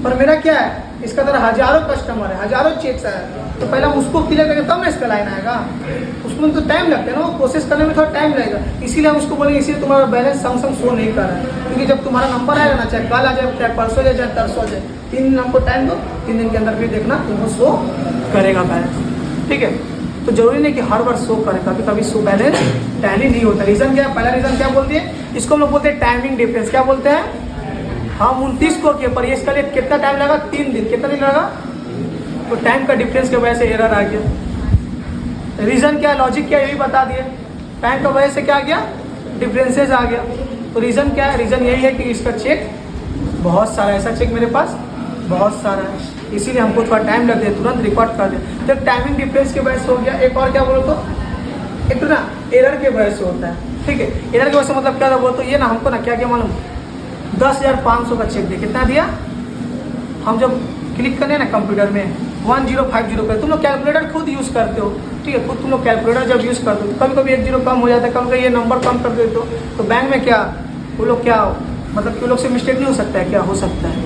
पर मेरा क्या है, इसका तरह हजारों कस्टमर है, हजारों चेक्स है, तो पहले हम उसको क्लियर करेंगे तब ना इसका लाइन आएगा, उसमें तो टाइम लगता है ना, वो प्रोसेस करने में थोड़ा टाइम लगेगा, इसीलिए हम उसको बोलेंगे, इसीलिए तुम्हारा बैलेंस संग शो नहीं कर रहा है, क्योंकि जब तुम्हारा नंबर आएगा ना, चाहे कल आ जाए, चाहे परसों जाए, चाहे तरसों जाए, 3 दिन हमको टाइम दो, 3 दिन के अंदर फिर देखना तुमको शो करेगा बैलेंस, ठीक है। तो जरूरी नहीं कि हर बार शो करे, कभी कभी शो बैलेंस टैली नहीं होता। रीज़न क्या है, पहला रीज़न क्या बोलते हैं, इसको हम लोग बोलते हैं टाइमिंग डिफरेंस, क्या बोलते हैं, हम 29 को किए, पर इसके लिए कितना टाइम लगा, 3 दिन, कितना दिन लगा, तो टाइम का डिफरेंस की वजह से एरर आ गया। रीज़न क्या है, लॉजिक क्या है, यही बता दिए, टाइम का वजह से क्या आ गया, डिफरेंसेस आ गया। तो रीज़न क्या है, रीज़न यही है कि इसका चेक बहुत सारा, ऐसा चेक मेरे पास बहुत सारा है, इसीलिए हमको थोड़ा टाइम लग है, तुरंत रिकॉर्ड कर दे। जब टाइमिंग डिफरेंस की वजह से हो गया, एक और क्या बोलो तो, एक तो ना एरर के वजह से होता है, ठीक है, एरर की वजह से मतलब क्या था बोलो तो, ये ना हमको ना क्या मालूम, 10,500 का चेक दे, कितना दिया, हम जब क्लिक करने ना कंप्यूटर में 1050 पे, तुम लोग कैलकुलेटर खुद यूज़ करते हो, ठीक है, खुद तुम लोग कैलकुलेटर जब यूज़ करते हो तो कभी कभी 1 0 कम हो जाता है, कभी ये नंबर कम कर देते हो, तो बैंक में क्या वो लोग क्या मतलब कि लोग से मिस्टेक नहीं हो सकता है, क्या हो सकता है,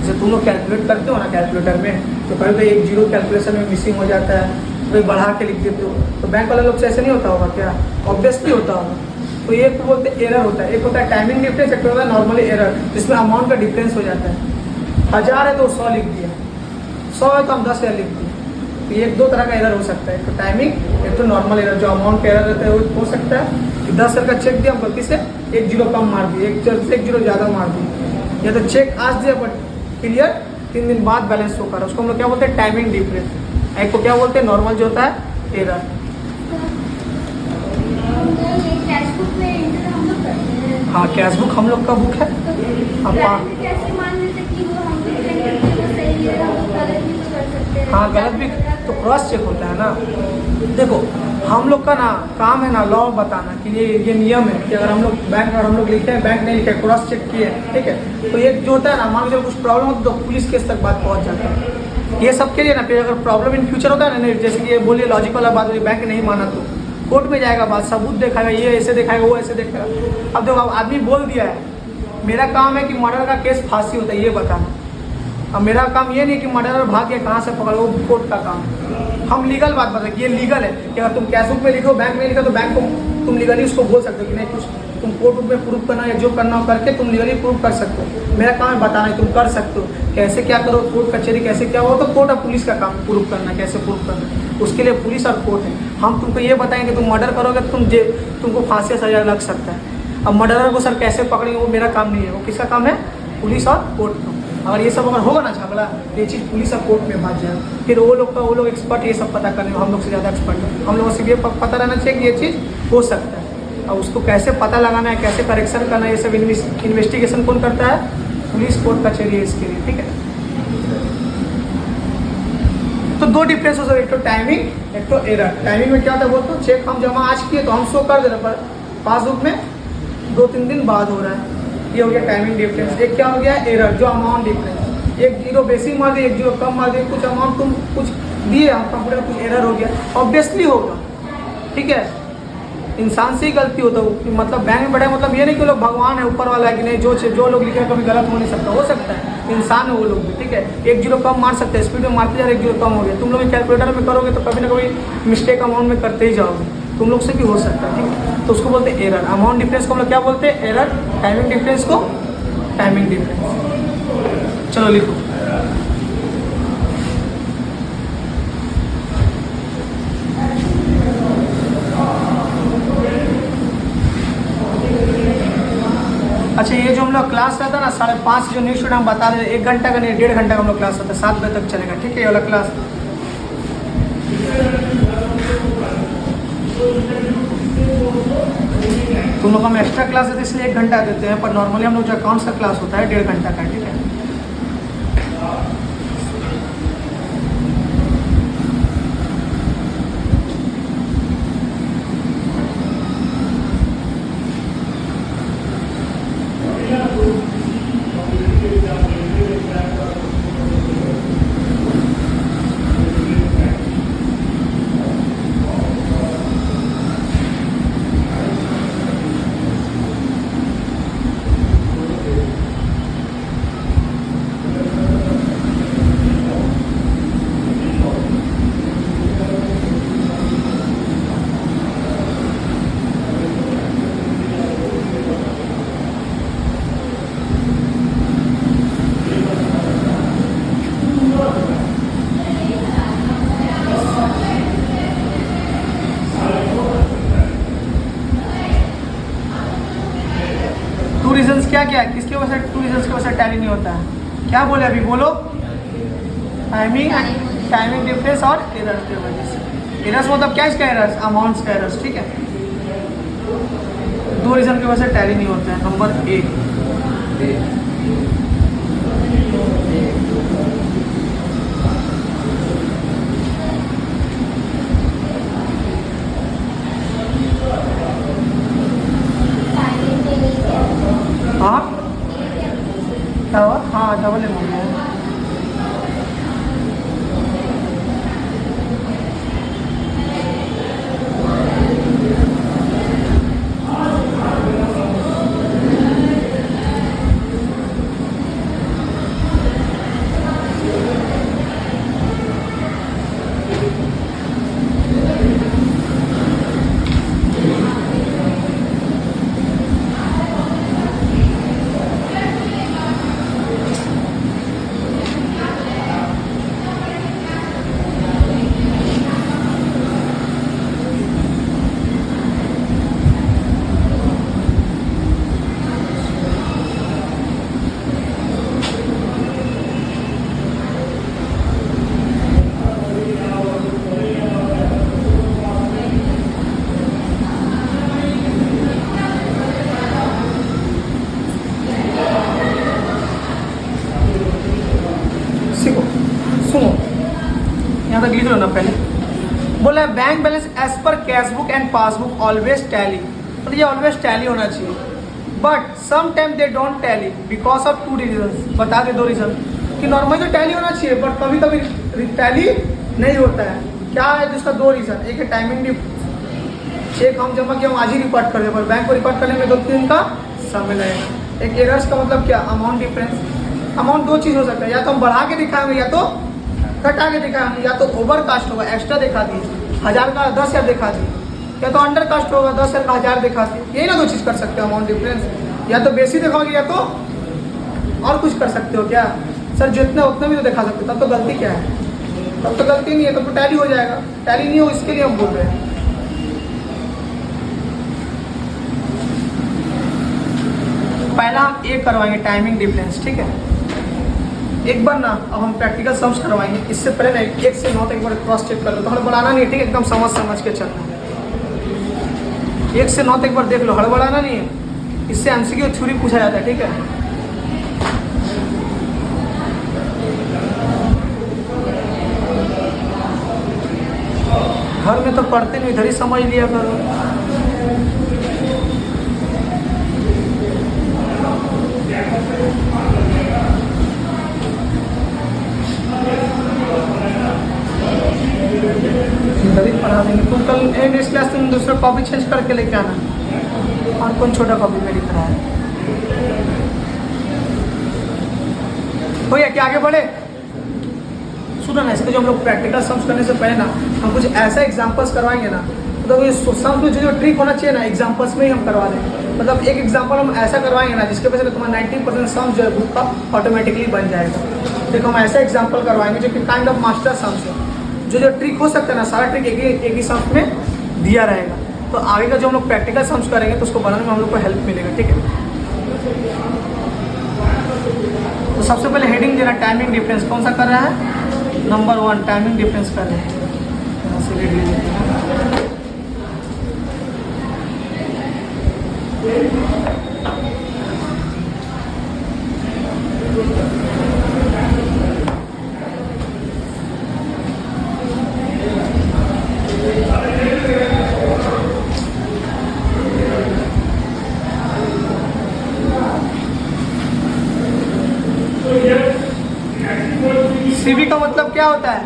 जैसे तुम लोग कैलकुलेट करते हो ना कैलकुलेटर में, तो कभी कभी 1 0 कैलकुलेशन में मिसिंग हो जाता है, कभी बढ़ा के लिख देते हो, तो बैंक वाले लोग से ऐसे नहीं होता होगा क्या, ऑब्वियसली होता होगा। तो ये बोलते एरर होता है, एक होता है टाइमिंग डिफरेंस, एक होता है नॉर्मली एरर, जिसमें अमाउंट का डिफरेंस हो जाता है, 1000 है तो 100 लिख दिया, 100 है तो हम 10,000 लिख दिए, तो ये 2 तरह का एरर हो सकता है, तो टाइमिंग, एक तो नॉर्मल एरर, जो अमाउंट का एरर रहता है वो हो सकता है कि 10,000 का चेक दिया, हम गलती से 1 0 कम मार दिए, 1 0 ज़्यादा मार दिए, या तो चेक आज दिया बट क्लियर 3 दिन बाद बैलेंस शो कर, उसको हम लोग क्या बोलते हैं, टाइमिंग डिफरेंस। एक को क्या बोलते हैं, नॉर्मल जो होता है एरर। हाँ कैश बुक हम लोग का बुक है, हाँ गलत भी तो क्रॉस चेक होता है ना। देखो हम लोग का ना काम है ना लॉ बताना कि ये नियम है कि अगर हम लोग बैंक अगर हम लोग लिखे हैं, बैंक नहीं लिखे, क्रॉस चेक किए, ठीक है, तो ये जो होता है ना, मान लीजिए कुछ प्रॉब्लम होती तो पुलिस केस तक बात पहुंच जाता है, ये सब के लिए ना। फिर अगर प्रॉब्लम इन फ्यूचर होता है ना, जैसे कि ये बोलिए लॉजिक वाला बात, बैंक नहीं माना तो कोर्ट में जाएगा, बात सबूत दिखाएगा, ये ऐसे दिखाएगा, वो ऐसे दिखाएगा। अब देखो अब आदमी बोल दिया है, मेरा काम है कि मर्डर का केस फांसी होता है ये बताना, अब मेरा काम ये नहीं कि मर्डर भाग के कहाँ से पकड़ो, वो कोर्ट का काम है। हम लीगल बात बता, ये लीगल है कि अगर तुम कैश बुक में लिखो बैंक में लिखो तो बैंक को तुम लीगली उसको बोल सकते हो कि नहीं कुछ तुम कोर्ट में प्रूफ करना या जो करना हो करके तुम लीगली प्रूफ कर सकते हो। मेरा काम है बताना है, तुम कर सकते हो। कैसे क्या करो, कोर्ट कचहरी कैसे क्या हो तो कोर्ट और पुलिस का काम प्रूफ करना, कैसे प्रूफ करना, उसके लिए पुलिस और कोर्ट है। हम तुमको ये बताएंगे तुम मर्डर करोगे तो तुमको फांसी या सजा लग सकता है। अब मर्डरर को सर कैसे पकड़ेंगे वो मेरा काम नहीं है, वो किसका काम है, पुलिस और कोर्ट का। अगर ये सब अगर होगा ना झगड़ा तो ये चीज़ पुलिस और कोर्ट में भाग जाए, फिर वो लोग एक्सपर्ट ये सब पता करने में, हम लोग से ज़्यादा एक्सपर्ट है। हम लोगों से ये पता रहना चाहिए कि ये चीज़ हो सकता है, और उसको कैसे पता लगाना है, कैसे करेक्शन करना है, ये सब इन्वेस्टिगेशन कौन करता है, पुलिस कोर्ट कचहरी इसके लिए, ठीक है। तो दो डिफरेंस हो सकते, एक तो टाइमिंग एक तो एरर। टाइमिंग में क्या होता है वो तो चेक हम जमा आज किए तो हम शो कर दे रहे, पर पासबुक में 2-3 दिन बाद हो रहा है, ये हो गया टाइमिंग डिफरेंस। एक क्या हो गया एरर, जो अमाउंट डिफरेंस, एक जीरो बेसी मार दिए, एक जीरो कम मार दिए, कुछ अमाउंट तुम कुछ दिए हम कंप्यूटर कुछ एरर हो गया, ऑब्वियसली होगा, ठीक है। इंसान से ही गलती होता है, मतलब बैंक में बैठे मतलब ये नहीं कि लोग भगवान है ऊपर वाला है कि नहीं, जो लोग लिखे कभी गलत हो नहीं सकता, हो सकता है, इंसान है वो लोग भी, ठीक है। एक जीरो कम मार सकते हैं, स्पीड में मारते जा रहे, एक जीरो कम हो गया, तुम लोग कैलकुलेटर में करोगे तो कभी ना कभी मिस्टेक अमाउंट में करते ही जाओगे, तुम लोग से भी हो सकता है, ठीक है। तो उसको बोलते हैं एरर। अमाउंट डिफरेंस को हम लोग क्या बोलते हैं, एरर। टाइमिंग डिफरेंस को टाइमिंग डिफरेंस। चलो लिखो, अच्छा ये जो हम लोग क्लास रहता है ना 5:30 जो न्यू स्टूडेंट हम बता रहे हैं, 1 घंटा का नहीं 1.5 घंटा का हम लोग क्लास रहता है, 7 बजे तक चलेगा, ठीक है। ये वाला क्लास तुम लोग हम एक्स्ट्रा क्लास देते इसलिए 1 घंटा देते हैं, पर नॉर्मली हम लोग जो अकाउंट्स का क्लास होता है 1.5 घंटा का, ठीक है। क्या क्या है, किसके वजह से 2 रीजंस की वजह से टैली नहीं होता है, क्या बोले अभी बोलो, टाइमिंग डिफरेंस और एरर्स की वजह से। एरर्स मतलब क्या इसका एरर्स, अमाउंट्स का एरर्स, ठीक है। 2 रीजन की वजह से टैली नहीं होता है। नंबर 1 हाँ क्या हुआ, हाँ डबल एम हो गया। यहाँ तक लिख लो ना पहले। बोला है bank balance as per cash book and passbook always tally, मतलब ये ऑलवेज टैली होना चाहिए, but some time they don't tally because of 2 reason. बता दे 2 रीजन कि नॉर्मल तो टैली होना चाहिए बट कभी कभी टैली नहीं होता है। क्या है जिसका 2 रीजन, एक है टाइमिंग डिफरेंस, चेक हम जमा किया हम आज ही रिकॉर्ड कर दे, पर बैंक को रिकॉर्ड करने में 2-3 दिन का समय लगेगा। एक एरर्स का मतलब क्या, अमाउंट डिफरेंस। अमाउंट 2 चीज़ हो सकता है, या तो हम बढ़ा के दिखाएंगे या तो घटा के दिखाया हमने, या तो ओवर कास्ट होगा एक्स्ट्रा दिखा दी, 1000 का 10,000 दिखा दी, या तो अंडर कास्ट होगा 10,000 का 1000 दिखा दी। यही ना दो चीज़ कर सकते हो अमाउंट डिफरेंस, या तो बेसी दिखाओगे या तो और कुछ कर सकते हो क्या सर, जितना उतना भी तो दिखा सकते हो, तब तो गलती क्या है, तब तो गलती नहीं है, तब तो टैली हो जाएगा। टैली नहीं हो इसके लिए हम बोल रहे हैं। पहला हम एक करवाएंगे टाइमिंग डिफरेंस, ठीक है। एक बार ना अब हम प्रैक्टिकल सम्स करवाएंगे, इससे पहले ना 1 से 9 तक एक बार क्रॉस चेक कर लो, तो हड़बड़ाना नहीं है, ठीक है, एकदम समझ के चलना है। 1 से 9 तक एक बार देख लो, हड़बड़ाना नहीं है, इससे एमसीक्यू थ्योरी पूछा जाता है, ठीक है। घर में तो पढ़ते नहीं, इधर ही समझ लिया करो। इधर ही पढ़ा देंगे। तुम कल इंग्लिश क्लास तुम दूसरा कॉपी चेंज करके लेके आना, और कौन छोटा कॉपी में लिख रहा है। भैया क्या आगे बढ़े, सुनो ना, इसके जो हम लोग प्रैक्टिकल सम्स करने से पहले ना हम कुछ ऐसा एग्जांपल्स करवाएंगे ना, मतलब ये सम्स में जो ट्रिक होना चाहिए ना एग्जांपल्स में ही हम करवा दें। मतलब एक एग्जांपल हम ऐसा करवाएंगे ना जिसके वजह से तुम्हारा 90% सम्स जो है बुक का ऑटोमेटिकली बन जाएगा। देखो हम ऐसा एग्जांपल करवाएंगे जो कि काइंड ऑफ मास्टर सम्स है, जो ट्रिक हो सकता है ना, सारा ट्रिक एक ही सम्स में दिया रहेगा। तो आगे का जो हम लोग प्रैक्टिकल सम्स करेंगे तो उसको बनाने में हम लोग को हेल्प मिलेगा, ठीक है। तो सबसे पहले हेडिंग देना टाइमिंग डिफरेंस, कौन सा कर रहा है, नंबर 1 टाइमिंग डिफरेंस कर रहे हैं। यहाँ से रेड ले लेते हैं। सीवी का मतलब क्या होता है,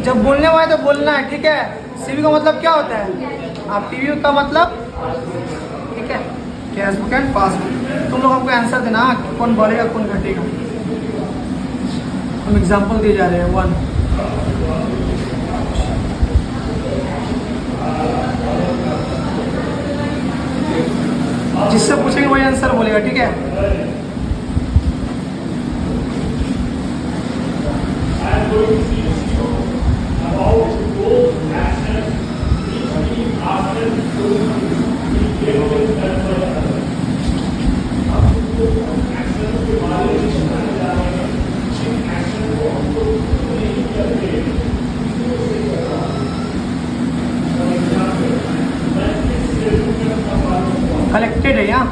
जब बोलने वाले तो बोलना है, ठीक है। सीवी का मतलब क्या होता है, आप टीवी का मतलब, ठीक है, कैश बुक एंड पासबुक। तुम लोग हमको आंसर देना कौन बढ़ेगा कौन घटेगा। हम एग्जांपल दिए जा रहे हैं 1। जिससे पूछेंगे वही आंसर बोलेगा, ठीक है। कलेक्टेड है यहाँ,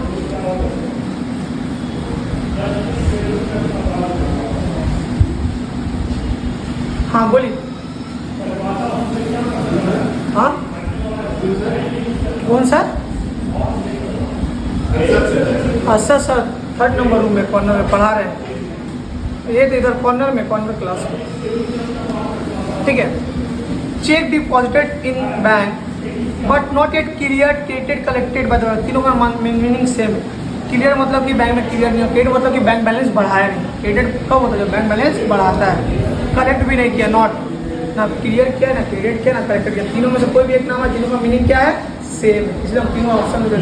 हाँ बोलिए। हाँ कौन सा, अच्छा सर 3rd नंबर रूम में कॉर्नर में पढ़ा रहे हैं, ये तो इधर कॉर्नर में, कॉर्नर क्लास में, ठीक है। Check deposited in bank but not yet clear created collected by the, तीनों का मीनिंग सेम है। क्लियर मतलब कि बैंक में क्लियर नहीं हो, क्रेडिट मतलब कि बैंक बैलेंस बढ़ाया नहीं। क्रेडिट कब होता है, जब बैंक बैलेंस बढ़ाता है। कलेक्ट भी नहीं किया, नॉट ना क्लियर किया, ना क्रेडिट किया, ना कलेक्ट किया। तीनों में से कोई भी एक नाम है, तीनों का मीनिंग क्या है, सेम है, इसलिए हम तीनों ऑप्शन में दिए।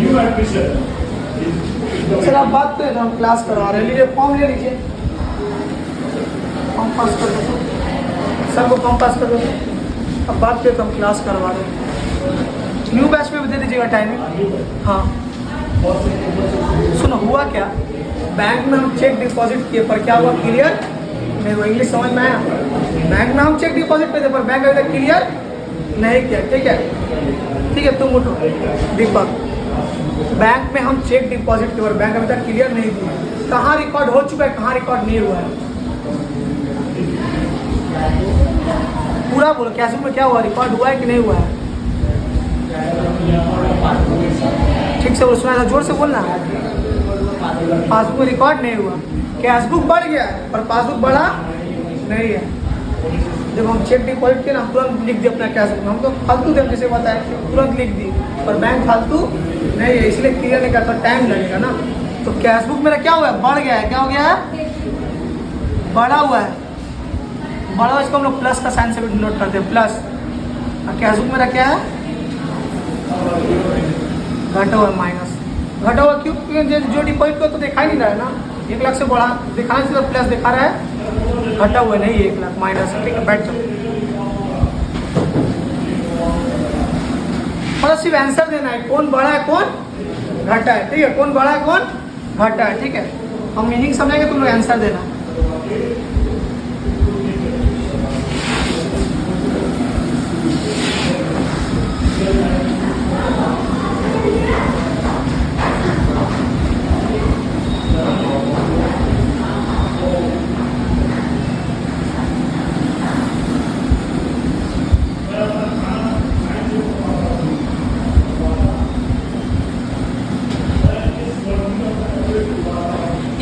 सर आप बात करें, हम क्लास करवा रहे हैं, लीजिए फॉर्म ले लीजिए, फॉर्म पास कर दो सर को, फॉर्म पास कर दो। अब बात करें तो हम क्लास करवा रहे हैं, न्यू बैच में भी दे दीजिएगा टाइमिंग। हाँ सुनो, हुआ क्या, बैंक में हम चेक डिपॉजिट किए पर क्या हुआ, क्लियर नहीं हुआ। इंग्लिश समझ में आया, बैंक में हम चेक डिपॉजिट किए पर बैंक अभी तक क्लियर नहीं किया, ठीक है। ठीक है तुम उठो दीपक, बैंक में हम चेक डिपॉजिट किए पर बैंक अभी तक क्लियर नहीं किया। कहाँ रिकॉर्ड हो चुका है, कहाँ रिकॉर्ड नहीं हुआ है, पूरा बोलो। कैसे में क्या हुआ, रिकॉर्ड हुआ है कि नहीं हुआ है, ठीक से सुना था, जोर से बोलना। पासबुक में रिकॉर्ड नहीं हुआ, कैशबुक बढ़ गया पर पासबुक बढ़ा नहीं है। जब हम चेक डिपॉजिट किए ना, हम तुरंत लिख दिए अपना कैशबुक, हम तो फालतू दें जैसे बताया, तुरंत लिख दी, पर बैंक फालतू नहीं है, इसलिए क्लियर नहीं करता, टाइम लगेगा ना। तो कैशबुक मेरा क्या हुआ है, बढ़ गया है, क्या हो गया है, बढ़ा हुआ है, बड़ा इसको हम लोग प्लस का साइन से भी डिनोट करते हैं, प्लस। और कैश बुक मेरा क्या है, घटा हुआ माइनस। घटा हुआ क्यों, क्योंकि जो डिपॉजिट को तो दिखा नहीं रहा है ना, 1 लाख से बढ़ा दिखाने से तो प्लस दिखा रहा है, घटा हुआ नहीं 1 लाख माइनस। ठीक है, बैठ जाओ। मतलब सिर्फ आंसर देना है, कौन बड़ा है कौन घटा है। ठीक है, कौन बड़ा है कौन घटा है। ठीक है, हम मीनिंग समझेंगे, तुम लोग आंसर देना।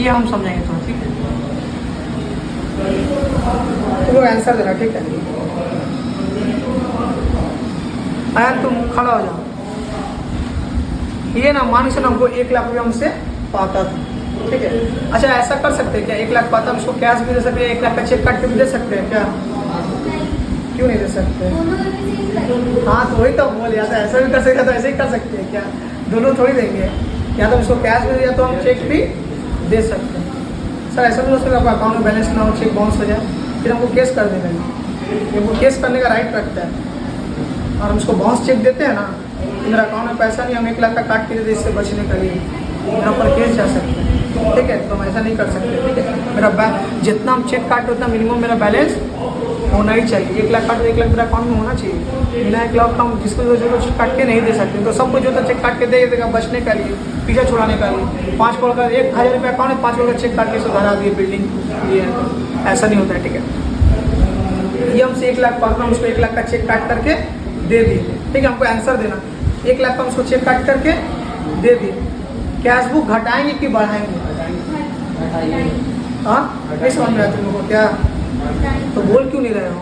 ये हम समझेंगे थोड़ा। ठीक है, तुम लोग आंसर देना। ठीक है, आया तुम खड़ा हो जाओ। ये ना मान से हमको 1 लाख रुपया हमसे पाता था। ठीक है, अच्छा ऐसा कर सकते हैं क्या, 1 लाख पाता उसको कैश भी दे सकते हैं, 1 लाख का चेक काट के भी दे सकते हैं क्या, क्यों नहीं दे सकते। हाँ तो वही तो बोल, या तो ऐसा भी कर सकते हैं तो ऐसे ही कर सकते हैं क्या, दोनों थोड़ी देंगे, या तो उसको कैश भी दिया तो हम चेक भी दे सकते हैं। सर ऐसा भी हो सकता है आपका अकाउंट में बैलेंस ना हो, चेक बाउंस हो जाए, फिर हमको केस कर देंगे। हमको केस करने का राइट रखता है, और हम उसको बाउंस चेक देते हैं ना, तो मेरा अकाउंट में पैसा नहीं, हम 1 लाख का काट के देते, इससे बचने के लिए मेरा पर केस जा सकते हैं। ठीक है, तो हम ऐसा नहीं कर सकते। ठीक है, मेरा जितना हम चेक काटे उतना मिनिमम मेरा बैलेंस होना ही चाहिए। 1 लाख काटे 1 लाख मेरा अकाउंट में होना चाहिए। बिना 1 लाख का हम जिसको जो चेक काट के नहीं दे सकते, तो सबको जो तो चेक काट के दे देगा बचने का लिए, पीछे छुड़ाने का लिए। 5 करोड़ का 1,000 रुपये अकाउंट है, 5 करोड़ का चेक काट के सुधारा दिए बिल्डिंग लिए, ऐसा नहीं होता है। ठीक है, ये हमसे 1 लाख पाता, हम उसको 1 लाख का चेक काट करके दे दिए। ठीक है, हमको आंसर देना, 1 लाख का उसको चेक काट करके दे दिए। कैश बुक घटाएंगे कि बढ़ाएंगे, हाँ नहीं समझ में आया तुम लोगों को क्या, तो बोल क्यों नहीं रहे हो।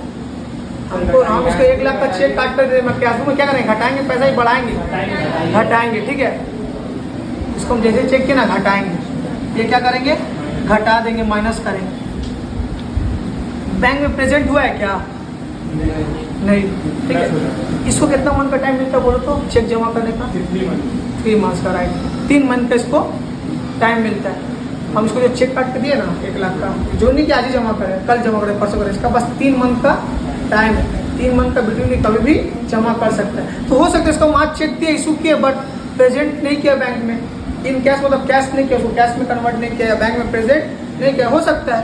हमको हम उसको 1 लाख का चेक काट कर दे, कैश बुक में क्या करेंगे, घटाएंगे पैसा ही बढ़ाएंगे, घटाएंगे। ठीक है, इसको हम जैसे चेक किए ना घटाएंगे, ये क्या करेंगे घटा देंगे, माइनस करेंगे। बैंक में प्रेजेंट हुआ है क्या, नहीं। ठीक है, इसको कितना मंथ का टाइम मिलता है बोलो तो, चेक जमा करने का 3 मंथ्स का, राइट। 3 मंथ का इसको टाइम मिलता है। हम इसको जो चेक काट के दिए ना 1 लाख का, जो नहीं कि आज ही जमा करें, कल जमा करें, परसों करें, इसका बस 3 मंथ का टाइम है। 3 मंथ का बिटवीन कभी भी जमा कर सकता है। तो हो सकता है इसको हम आज चेक दिए, इशू किए, बट प्रेजेंट नहीं किया बैंक में, इन कैश मतलब कैश नहीं किया, उसको कैश में कन्वर्ट नहीं किया, बैंक में प्रेजेंट नहीं किया, हो सकता है।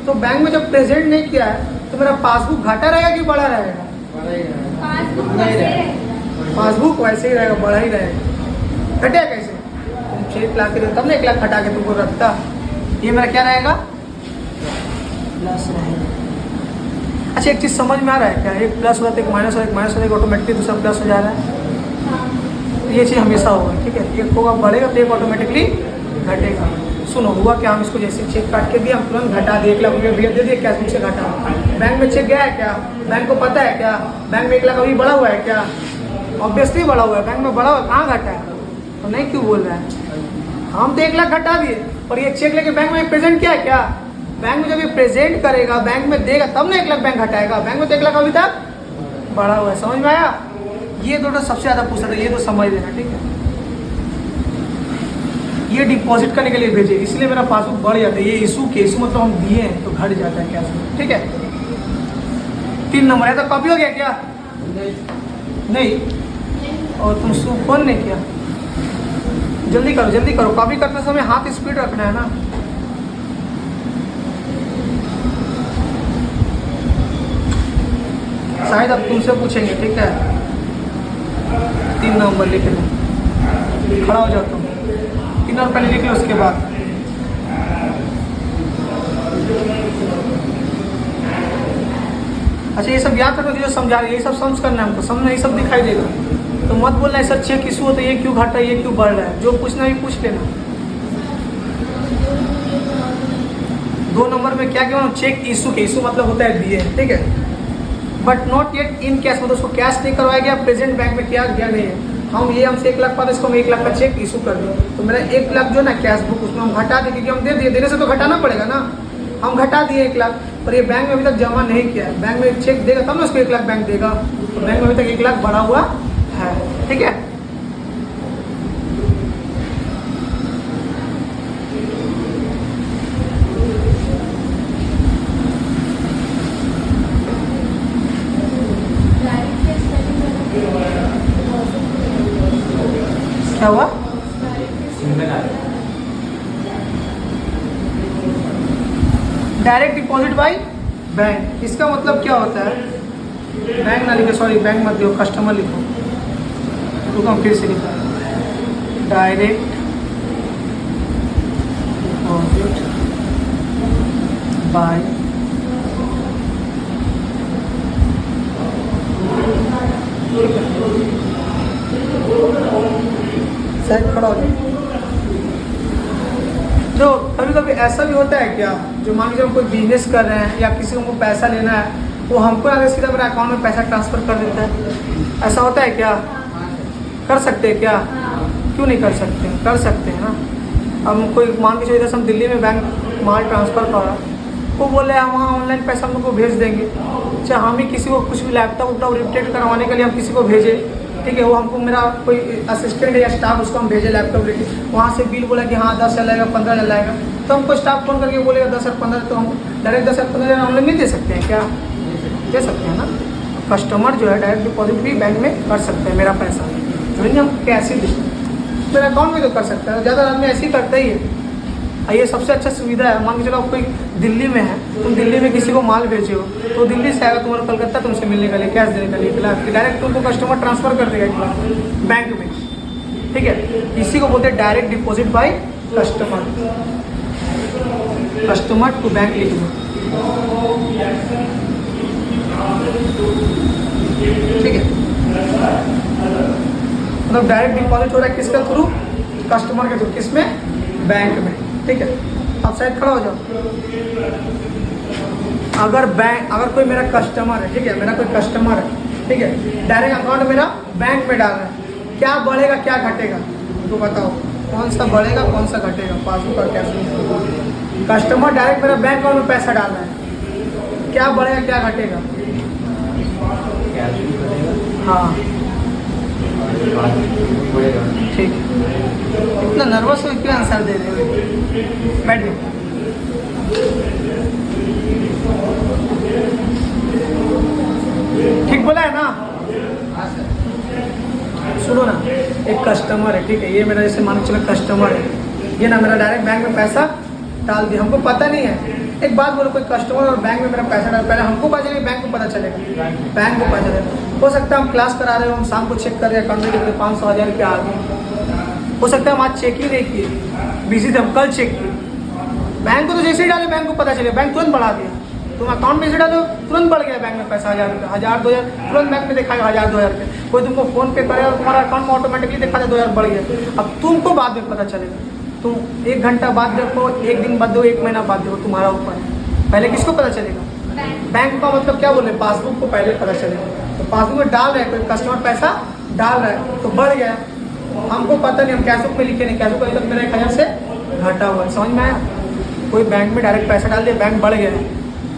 तो बैंक में जब प्रेजेंट नहीं किया है तो मेरा पासबुक घटा रहेगा कि बड़ा रहेगा, पासबुक वैसे ही रहेगा, बड़ा ही रहेगा। घटेगा कैसे, तुम चेक ला के तब ना 1 लाख घटा के तुमको रखता, ये मेरा क्या रहेगा प्लस रहेगा। अच्छा एक चीज़ समझ में आ रहा है क्या, एक प्लस होता है, एक माइनस होता है, एक माइनस होता है, ऑटोमेटिकली दूसरा प्लस हो जा रहा है। ये चीज़ हमेशा होगा। ठीक है, एक होगा बढ़ेगा तो एक ऑटोमेटिकली घटेगा। सुनो हुआ क्या, हम इसको जैसे चेक काट के दिया, हम तुरंत घटा दिए, 1 लाख रुपये भैया दे दिए, कैश बुक से घटा। बैंक में चेक गया है क्या, बैंक को पता है क्या, बैंक में 1 लाख अभी बढ़ा हुआ है क्या, ऑब्वियसली बढ़ा हुआ है, बैंक में बढ़ा हुआ है, कहाँ घटा है, तो नहीं क्यों बोल रहा है। हम तो 1 लाख घटा दिए, और ये चेक लेके बैंक में प्रेजेंट किया है क्या, बैंक में जब ये प्रेजेंट करेगा, बैंक में देगा, तब ना 1 लाख बैंक घटाएगा, बैंक में तो 1 लाख अभी तक बढ़ा हुआ है। समझ में आया, ये दोनों सबसे ज़्यादा पूछा था, ये तो समझ लेना। ठीक है, ये डिपॉजिट करने के लिए भेजे, इसलिए मेरा पासबुक बढ़ जाता है। ये इशू के इशू मतलब हम दिए हैं तो घट जाता है कैश में। ठीक है, 3 नंबर है, तो कॉपी हो गया क्या, नहीं, और तुम फोन नहीं किया, जल्दी करो जल्दी करो, कॉपी करते समय हाथ स्पीड रखना है ना। शायद अब तुमसे पूछेंगे। ठीक है, 3 नंबर लिख लो, खड़ा हो जाओ तुम, 3 नंबर पहले लिख लो, उसके बाद अच्छा ये सब याद रखो, जो समझा रहे ये सब समझ करना है हमको, समझना ये सब दिखाई देगा, तो मत बोलना है सर चेक इशू हो तो ये क्यों घटा है, ये क्यों बढ़ रहा है, जो पूछना है पूछ लेना। 2 नंबर में क्या क्या चेक इशू के, इशू मतलब होता है दिए, ठीक है, but not yet in cash, मतलब उसको कैश नहीं करवाया गया, प्रेजेंट बैंक में क्या गया नहीं है। हमसे 1 लाख पाते, इसको हम 1 लाख का चेक इशू कर दें, तो मेरा 1 लाख जो ना कैश बुक उसमें हम घटा दें, क्योंकि हम दे दिए, देने से तो घटाना पड़ेगा ना, हम घटा दिए 1 लाख, पर ये बैंक में अभी तक जमा नहीं किया है। बैंक में चेक देगा तब ना उसको 1 लाख बैंक देगा, तो बैंक में अभी तक 1 लाख भरा हुआ है। ठीक है, क्या हुआ? डायरेक्ट डिपॉजिट बाय बैंक, इसका मतलब क्या होता है? बैंक ना लिखो, सॉरी बैंक मत लिखो, कस्टमर लिखो। रुको हम फिर से लिखा, डायरेक्ट डिपॉजिट बाय सही खड़ा हो जाए। जो कभी कभी ऐसा भी होता है क्या, जो मान लीजिए हम कोई बिजनेस कर रहे हैं या किसी को पैसा लेना है, वो हमको आगे सीधा मेरे अकाउंट में पैसा ट्रांसफ़र कर देता है, ऐसा होता है क्या? कर सकते हैं क्या? क्यों नहीं कर सकते? कर सकते हैं ना। अब कोई मान लीजिए इधर से हम दिल्ली में बैंक माल ट्रांसफ़र कर रहा, वो बोले हम वहाँ ऑनलाइन पैसा हम लोग को भेज देंगे, चाहे हम ही किसी को कुछ भी लैपटॉप वैपटॉप रिप्लेट करवाने के लिए हम किसी को भेजें, ठीक है, वो हमको मेरा कोई असिस्टेंट या स्टाफ उसको हम भेजे लैपटॉप लेके, वहाँ से बिल बोला कि हाँ 10,000 लगेगा 15,000 लगेगा, तो हमको स्टाफ फोन करके बोलेगा 10,000 15,000, तो हम डायरेक्ट 10,000 15,000 ऑनलाइन नहीं दे सकते हैं क्या? दे सकते हैं ना। कस्टमर जो है डायरेक्ट डिपॉजिट भी बैंक में कर सकते हैं, मेरा पैसा जो हम कैसे दे मेरे अकाउंट में तो कर सकता है, ज़्यादा आदमी ऐसे ही करता ही है। ये सबसे अच्छा सुविधा है। मान के चलो आप कोई दिल्ली में है, तुम दिल्ली में किसी को माल भेजे हो, तो दिल्ली से आएगा तुम्हारा कलकत्ता तुमसे मिलने के लिए, कैश देने के लिए 1 लाख, डायरेक्ट तुमको कस्टमर ट्रांसफर कर देगा 1 लाख बैंक में। ठीक है, इसी को बोलते हैं direct deposit by customer. Customer to bank लिख दो, ठीक है। मतलब डायरेक्ट डिपॉजिट हो रहा है किसके थ्रू? कस्टमर के थ्रू, किसमें? बैंक में। ठीक है, आप शायद खड़ा हो जाओ। अगर कोई मेरा कस्टमर है, ठीक है, मेरा कोई कस्टमर है, ठीक है, डायरेक्ट अकाउंट मेरा बैंक में डाल रहा है, क्या बढ़ेगा क्या घटेगा तो बताओ, कौन सा बढ़ेगा कौन सा घटेगा? पासबुक और कैश। कस्टमर डायरेक्ट मेरा बैंक अकाउंट में पैसा डाल रहा है, क्या बढ़ेगा क्या घटेगा? हाँ ठीक, इतना नर्वस हो क्यों आंसर दे रहे हो? बैठ जाओ। ठीक बोला है ना? सुनो ना, एक कस्टमर है, ठीक है, ये मेरा जैसे मान के चलो कस्टमर है, ये ना मेरा डायरेक्ट बैंक में पैसा डाल दिया, हमको पता नहीं है। एक बात बोलो, कोई कस्टमर और बैंक में मेरा पैसा डाल, पहले हमको पता चलेगा बैंक को पता चलेगा? बैंक को पता चलेगा। हो सकता है हम क्लास करा रहे हो, हम शाम को चेक कर रहे हैं अकाउंट में 500 1000 रुपया आ गए, हो सकता है हम आज चेक ही नहीं किए, बिजी थे, हम कल चेक किए। बैंक को तो जैसे ही डाले बैंक को पता चलेगा, बैंक तुरंत बढ़ा दिया। तुम अकाउंट में से डालो तुरंत बढ़ गया बैंक में पैसा 1000 रुपया, 1000 2000 तुरंत बैंक में दिखाएगा 1000 2000 रुपये। कोई तुमको फोन पे करेगा, तुम्हारा अकाउंट में ऑटोमेटिकली दिखा दे 2000 बढ़ गया। अब तुमको बाद में पता चलेगा, तुम 1 घंटा बाद देखो, 1 दिन बाद दो, 1 महीना बाद देखो, तुम्हारा ऊपर है। पहले किसको पता चलेगा? बैंक का मतलब क्या बोले? पासबुक को पहले पता चलेगा। तो पासबुक में डाल रहे हैं, कोई कस्टमर पैसा डाल रहा है तो बढ़ गया, हमको पता नहीं, हम कैशबुक में लिखे नहीं, कैशबुक अभी तक मेरा 1000 से घटा हुआ है। समझ में आया? कोई बैंक में डायरेक्ट पैसा डाल दिया, बैंक बढ़ गया है,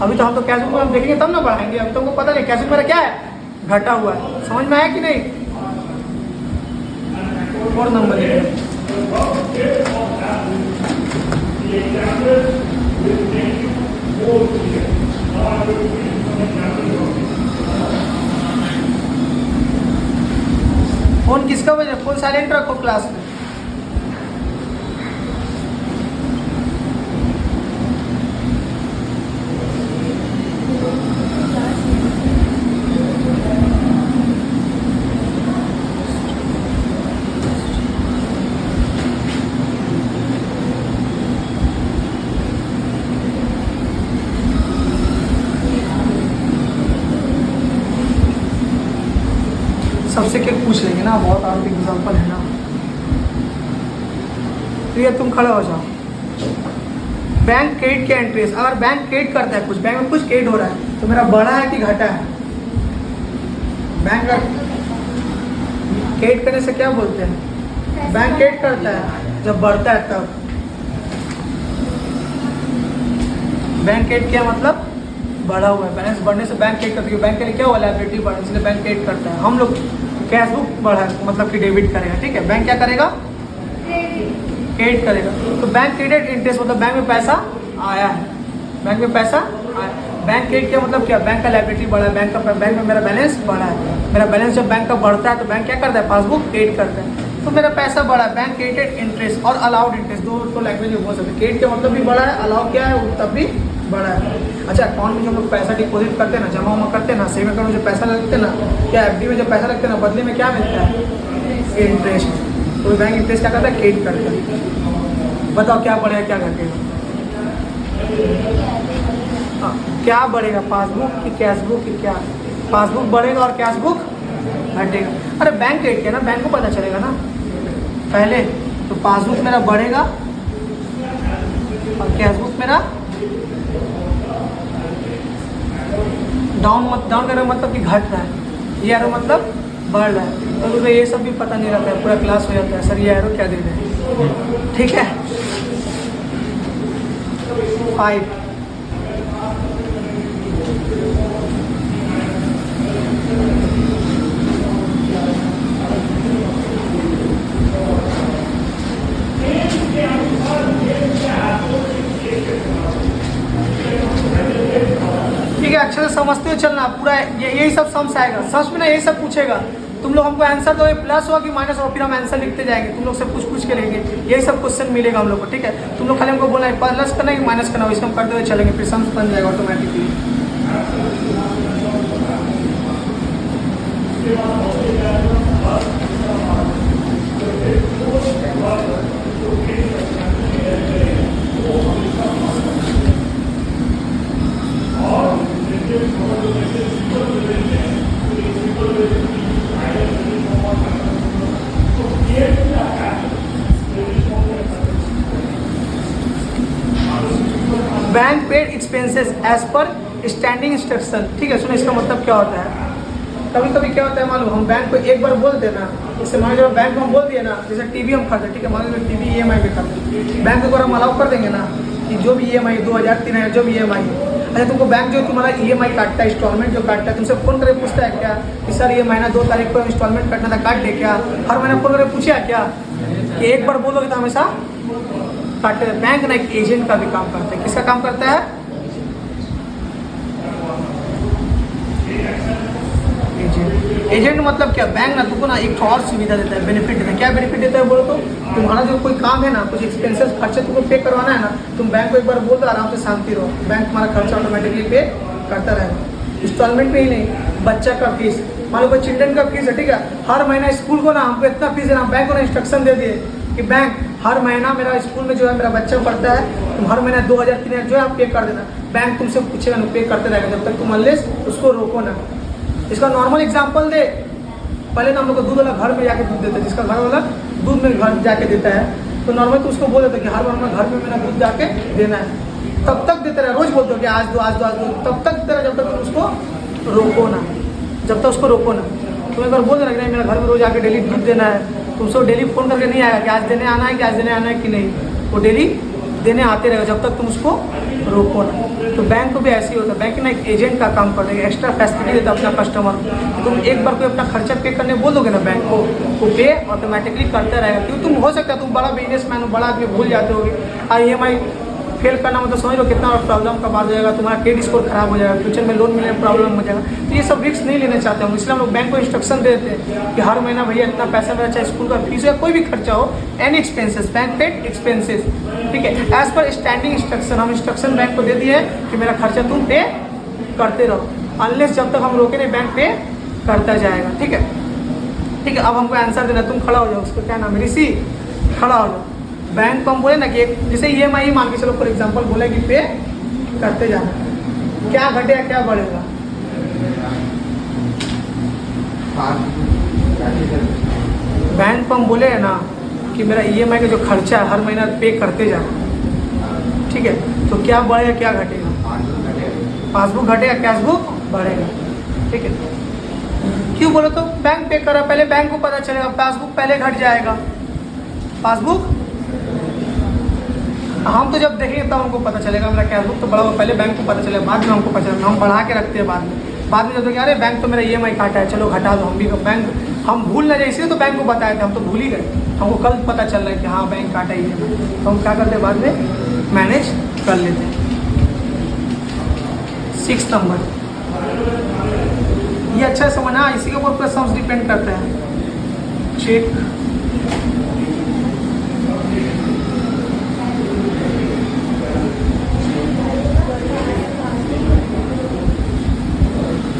अभी तो हम तो कैशबुक में हम देखेंगे तब ना बढ़ाएंगे, अभी तो हमको पता नहीं कैशबुक मेरा क्या है, घटा हुआ है। समझ में आया कि नहीं? और नंबर लिखिए, फोन किसका बजा? फोन साइलेंट रखो क्लास में। सबसे क्या पूछ लेंगे ना, बहुत आगे एग्जाम्पल है ना। तो ये तुम खड़े हो जाओ। बैंक क्रेडिट के इंटरेस्ट, अगर बैंक क्रेडिट करता है कुछ, बैंक में कुछ क्रेडिट हो रहा है तो मेरा बढ़ा है कि घटा है? बैंक क्रेडिट करने से क्या बोलते हैं? बैंक क्रेडिट करता है जब बढ़ता है तब। बैंक एड क्या मतलब बढ़ा हुआ है, बैलेंस बढ़ने से बैंक एड करती है। बैंक के लिए क्या हुआ, लायबिलिटी बढ़ा, इसलिए बैंक एड करता है। हम लोग कैश बुक बढ़ा मतलब कि डेबिट करेगा, ठीक है। बैंक क्या करेगा, एड करेगा। तो बैंक क्रेडिट इंटरेस्ट मतलब बैंक में पैसा आया है, बैंक में पैसा आया। बैंक एड क्या मतलब क्या, बैंक का लायबिलिटी बढ़ा है, बैंक में मेरा बैलेंस बढ़ा है। मेरा बैलेंस जब बैंक का बढ़ता है तो बैंक क्या करता है, पासबुक एड करता है। तो मेरा पैसा बढ़ा है। बैंक क्रेडिट इंटरेस्ट और अलाउड इंटरेस्ट, दो तो लैंग्वेज में बोल सकते हैं। क्रेडिट का मतलब भी बढ़ा है, अलाउ क्या है वो तब भी बढ़ा है। अच्छा, अकाउंट में जो हम लोग पैसा डिपॉजिट करते हैं ना, जमा उमा करते हैं ना, सेविंग अकाउंट में जो पैसा लगते हैं ना, क्या एफडी में जो पैसा लगते हैं ना, बदले में क्या मिलता है, इंटरेस्ट। तो बैंक इंटरेस्ट क्या करता है, क्रेडिट करता है। बताओ क्या बढ़ेगा क्या घटेगा, क्या बढ़ेगा, पासबुक की कैश बुक की, क्या पासबुक बढ़ेगा और कैश बुक घटेगा। अरे बैंक क्रेडिट किया ना, बैंक को पता चलेगा ना पहले। तो पासबुक मेरा बढ़ेगा और कैश बुक मेरा डाउन कर रहा है, मतलब कि घट रहा है। ये एरो मतलब बढ़ रहा है। तो मुझे ये सब भी पता नहीं रहता है, पूरा क्लास हो जाता है सर ये एरो क्या दे रहे हैं, ठीक है। 5 ठीक है, अच्छे से समझते हो चलना पूरा। यही सब समझ आएगा, समझ में ना यही सब पूछेगा। तुम लोग हमको आंसर दो, प्लस हुआ कि माइनस हुआ, फिर हम आंसर लिखते जाएंगे। तुम लोग से पूछ के लेंगे, यही सब क्वेश्चन मिलेगा हम लोग को, ठीक है। तुम लोग खाली हमको बोलना है प्लस करना है कि माइनस करना है, इसको हम करते हुए चलेंगे, फिर समझ बन जाएगा automatically. Bank paid expenses as per standing instruction, ठीक है। सुनो इसका मतलब क्या होता है। कभी कभी क्या होता है मालूम, हम बैंक को एक बार बोल देना, जैसे मान लो बैंक को हम बोल दिए ना, जैसे टीवी हम खरीदे, ठीक है, मान लो टीवी EMI पे खरीदे, बैंक को हम अलाउ कर देंगे ना कि जो भी EMI 2000 3000 जो भी EMI है। अच्छा, तुमको बैंक जो तुम्हारा EMI काटता है, इंस्टॉलमेंट जो काटता है, तुमसे फोन करके पूछता है क्या कि सर ये महीना 2 तारीख को इंस्टॉलमेंट काटना था, काट दे क्या? हर महीना फोन करके पूछा क्या कि एक बार बोलोगे तो हमेशा काटते हैं। बैंक ना एक एजेंट का भी काम करता है। किसका काम करता है? एजेंट मतलब क्या, बैंक ना तुमको ना एक और सुविधा देता है, बेनिफिट देता है। क्या बेनिफिट देता है बोलो तो, तुम्हारा जो कोई काम है ना, कुछ एक्सपेंसेस खर्चे तुमको पे करवाना है ना, तुम बैंक को एक बार बोल दो, आराम से शांति रहो, बैंक तुम्हारा खर्चा ऑटोमेटिकली पे करता रहेगा। इंस्टॉलमेंट में ही नहीं, बच्चा का फीस, मान लो कोई चिल्ड्रन का फीस है, ठीक है, हर महीना स्कूल को ना हमको इतना फीस देना, बैंक को ना इंस्ट्रक्शन दे दिए कि बैंक हर महीना मेरा स्कूल में जो है मेरा बच्चा पढ़ता है, तुम हर महीना 2000 3000 जो है आप पे कर देना। बैंक तुमसे पूछेगा ना, पे करते रहेगा जब तक तुम अनलेस उसको रोको ना। इसका नॉर्मल एग्जांपल दे, पहले तो हम लोग को दूध वाला घर में जाके दूध देता है, जिसका घर वाला दूध में घर जाके देता है, तो नॉर्मल तो उसको बोल देता है कि हर बार घर में मेरा दूध जाके देना है। तब तक देते रहे, रोज बोलते हो कि आज दो आज दो आज दो, तब तक देते रहे जब तक तुम उसको रोको ना, जब तक उसको रोको ना। तुम एक बार बोल देना कि नहीं मेरा घर में रोज आके डेली दूध देना है, तुम उसको डेली फोन करके नहीं आएगा कि आज देने आना है कि आज देने आना है कि नहीं, वो डेली देने आते रहेगा जब तक तुम उसको रोको ना। तो बैंक को भी ऐसे ही होता है, बैंक ना एक एजेंट का काम करता है, एक्स्ट्रा फैसिलिटी देता है अपना कस्टमर को। तुम एक बार कोई अपना खर्चा पे करने बोल दोगे ना बैंक को, वो पे ऑटोमेटिकली करता रहेगा। क्योंकि तुम हो सकता है तुम बड़ा बिजनेसमैन हो, बड़ा आदमी, भूल जाते होगे। EMI फेल करना मतलब समझ लो कितना प्रॉब्लम का बात हो जाएगा, तुम्हारा क्रेडिट स्कोर खराब हो जाएगा, फ्यूचर में लोन मिलने में प्रॉब्लम हो जाएगा। तो ये सब रिस्क नहीं लेना चाहते हम, इसलिए हम लोग बैंक को इंस्ट्रक्शन देते हैं कि हर महीना भैया इतना पैसा मेरा, चाहे स्कूल का फीस या कोई भी खर्चा हो, any expenses, bank paid expenses, ठीक है, एज पर स्टैंडिंग इंस्ट्रक्शन। हम इंस्ट्रक्शन बैंक को दे दिए कि मेरा खर्चा तुम पे करते रहो, अनलेस जब तक हम रोके नहीं बैंक पे करता जाएगा, ठीक है। ठीक है, अब हमको आंसर देना, तुम खड़ा हो जाओ, उसको क्या नाम है, ऋषि, खड़ा हो जाओ। बैंक को हम बोले ना कि जैसे EMI मान के चलो फॉर एग्जांपल बोले कि पे करते जाना, क्या घटेगा क्या बढ़ेगा? बैंक को हम बोले है ना कि मेरा EMI का जो खर्चा है हर महीना पे करते जाना, ठीक है, तो क्या बढ़ेगा क्या घटेगा? पासबुक घटेगा, कैश बुक बढ़ेगा, ठीक है। क्यों बोलो तो बैंक पे करा, पहले बैंक को पता चलेगा, पासबुक पहले घट जाएगा, पासबुक हम तो जब देखेंगे तब हमको पता चलेगा मेरा कैश बुक तो बड़ा हुआ, पहले बैंक को पता चलेगा, बाद में हमको पता चलेगा, हम बढ़ा के रखते हैं बाद में जब देखिए अरे बैंक तो मेरा EMI काटा है, चलो घटा दो, हम भी बैंक हम भूल ना जाए इसलिए तो बैंक को बताए थे, हम तो भूल ही गए, हमको कल पता चल रहा है कि हाँ बैंक काटा ही है, तो हम क्या करते हैं बाद में मैनेज कर लेते हैं। 6 नंबर ये अच्छा समझना, इसी के ऊपर प्लस सम्स डिपेंड करते हैं। चेक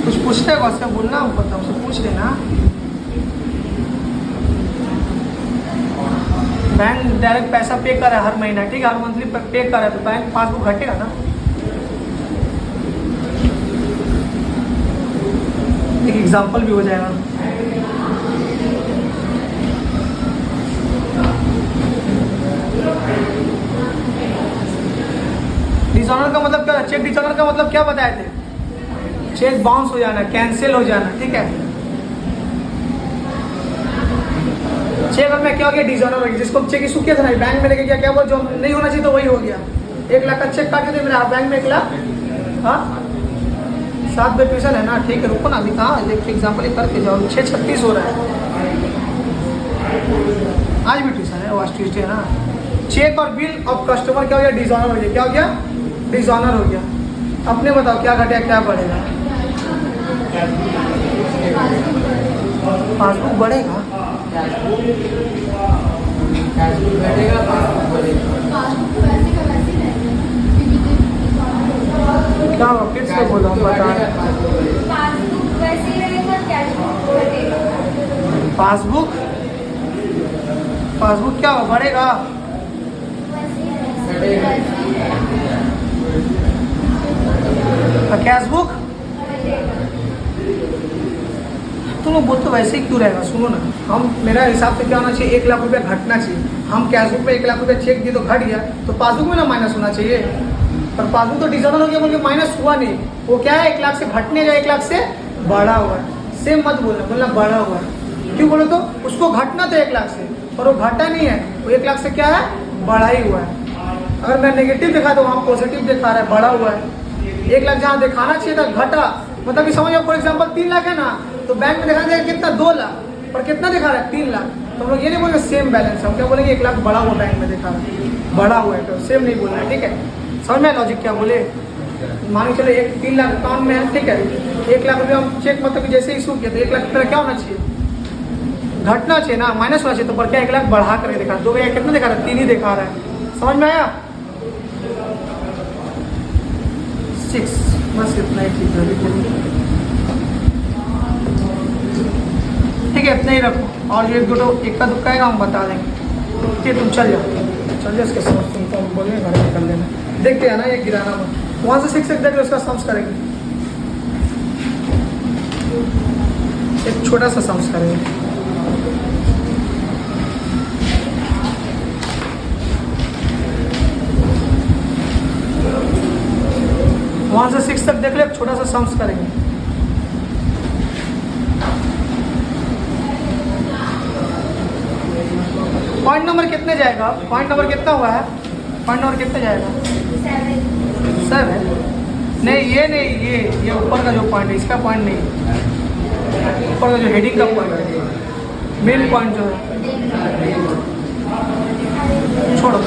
कुछ पूछते हैं उससे बोलना हमको, तो हमसे पूछ लेना। बैंक डायरेक्ट पैसा पे कर रहा है हर महीना, ठीक है, हर मंथली पे कर रहा है, तो बैंक पासबुक घटेगा ना। एक एग्जांपल भी हो जाएगा। डिसऑनर का मतलब क्या है? चेक डिसऑनर का मतलब क्या बताए थे? चेक बाउंस हो जाना, कैंसिल हो जाना, ठीक है। चेक में क्या हो गया? डिसऑनर हो गया, जिसको चेक इशू किया था ना बैंक में लेके गया, क्या हुआ? जो नहीं होना चाहिए तो वही हो गया। 1 लाख का चेक काटे थे मेरा बैंक में 1 लाख, हाँ 7 पे ट्यूशन है ना, ठीक है, रुको ना अभी, कहाँ देखिए एग्जाम्पल करके जाओ। 6:36 हो रहा है, आज भी ट्यूशन है, वो आज ट्यूजडे है ना। चेक और बिल ऑफ कस्टमर क्या हो गया? डिसऑनर हो गया। क्या हो गया? डिसऑनर हो गया। अपने बताओ क्या घटेगा क्या बढ़ेगा? पासबुक बढ़ेगा, क्या हुआ? फिर से बोलो, हम बता रहे। पासबुक क्या हुआ? बढ़ेगा। कैश बुक तुम लोग बोलते वैसे ही क्यों रहेगा? सुनो ना, हम मेरा हिसाब से क्या होना चाहिए? 1 लाख रुपया घटना चाहिए। हम कैश बुक में 1 लाख रुपया चेक दिए तो घट गया, तो पासबुक में ना माइनस होना चाहिए। पर पासबुक तो डिसऑनर हो गया, बोल के माइनस हुआ नहीं। वो क्या है? 1 लाख से घटने जाए, 1 लाख से बढ़ा हुआ है। सेम मत बोलना, बोलना बढ़ा हुआ है। क्यों बोलो? तो उसको घटना तो 1 लाख से, पर वो घटा नहीं है, वो 1 लाख से क्या है? बढ़ा ही हुआ है। अगर मैं नेगेटिव दिखा तो वहाँ पॉजिटिव दिखा रहा है, बढ़ा हुआ है। 1 लाख जहाँ दिखाना चाहिए था घटा, मतलब समझो फॉर एग्जाम्पल 3 लाख है ना, तो बैंक में दिखा जाएगा कितना? 2 लाख, पर कितना दिखा रहा है? 3 लाख। तो हम लोग ये नहीं बोलेंगे सेम बैलेंस है, हम क्या बोलेंगे? 1 लाख बढ़ा हुआ बैंक में दिखा रहा है, बढ़ा हुआ है, तो सेम नहीं बोलना है, ठीक है। समझ में लॉजिक क्या बोले? मान के चलो 3 लाख अकाउंट में है, ठीक है, 1 लाख रुपये हम चेक मतलब जैसे इशू किया तो 1 लाख रुपये क्या होना चाहिए? घटना चाहिए ना, माइनस होना चाहिए। तो पर क्या 1 लाख बढ़ा करके दिखा, 2 या कितना दिखा रहा है? 3 ही दिखा रहा है। समझ में आया? 6 बस इतना ही ठीक है, ठीक है, इतना ही रखो। और जो 1-2 इक्का दुक्का है हम बता देंगे, ठीक है। तुम चल जाओ इसके समझ, तुमको हम बोलेंगे घर में कर लेना। देखते हैं ना ये गिराना मत, वहाँ से 6 देख लो, उसका सम्स करेंगे, एक छोटा सा सम्स करेंगे। वहाँ से 6 तक देख लो, एक छोटा सा सम्स करेंगे। पॉइंट नंबर कितने जाएगा? पॉइंट नंबर कितना हुआ है? पॉइंट नंबर कितने जाएगा? 7। नहीं ये नहीं, ये ऊपर का जो पॉइंट है इसका पॉइंट नहीं, ऊपर का जो हेडिंग का पॉइंट है, मेन पॉइंट जो है, छोड़ो।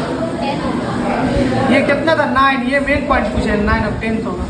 ये कितना था? 9। ये मेन पॉइंट पूछे 9 अब 10 होगा।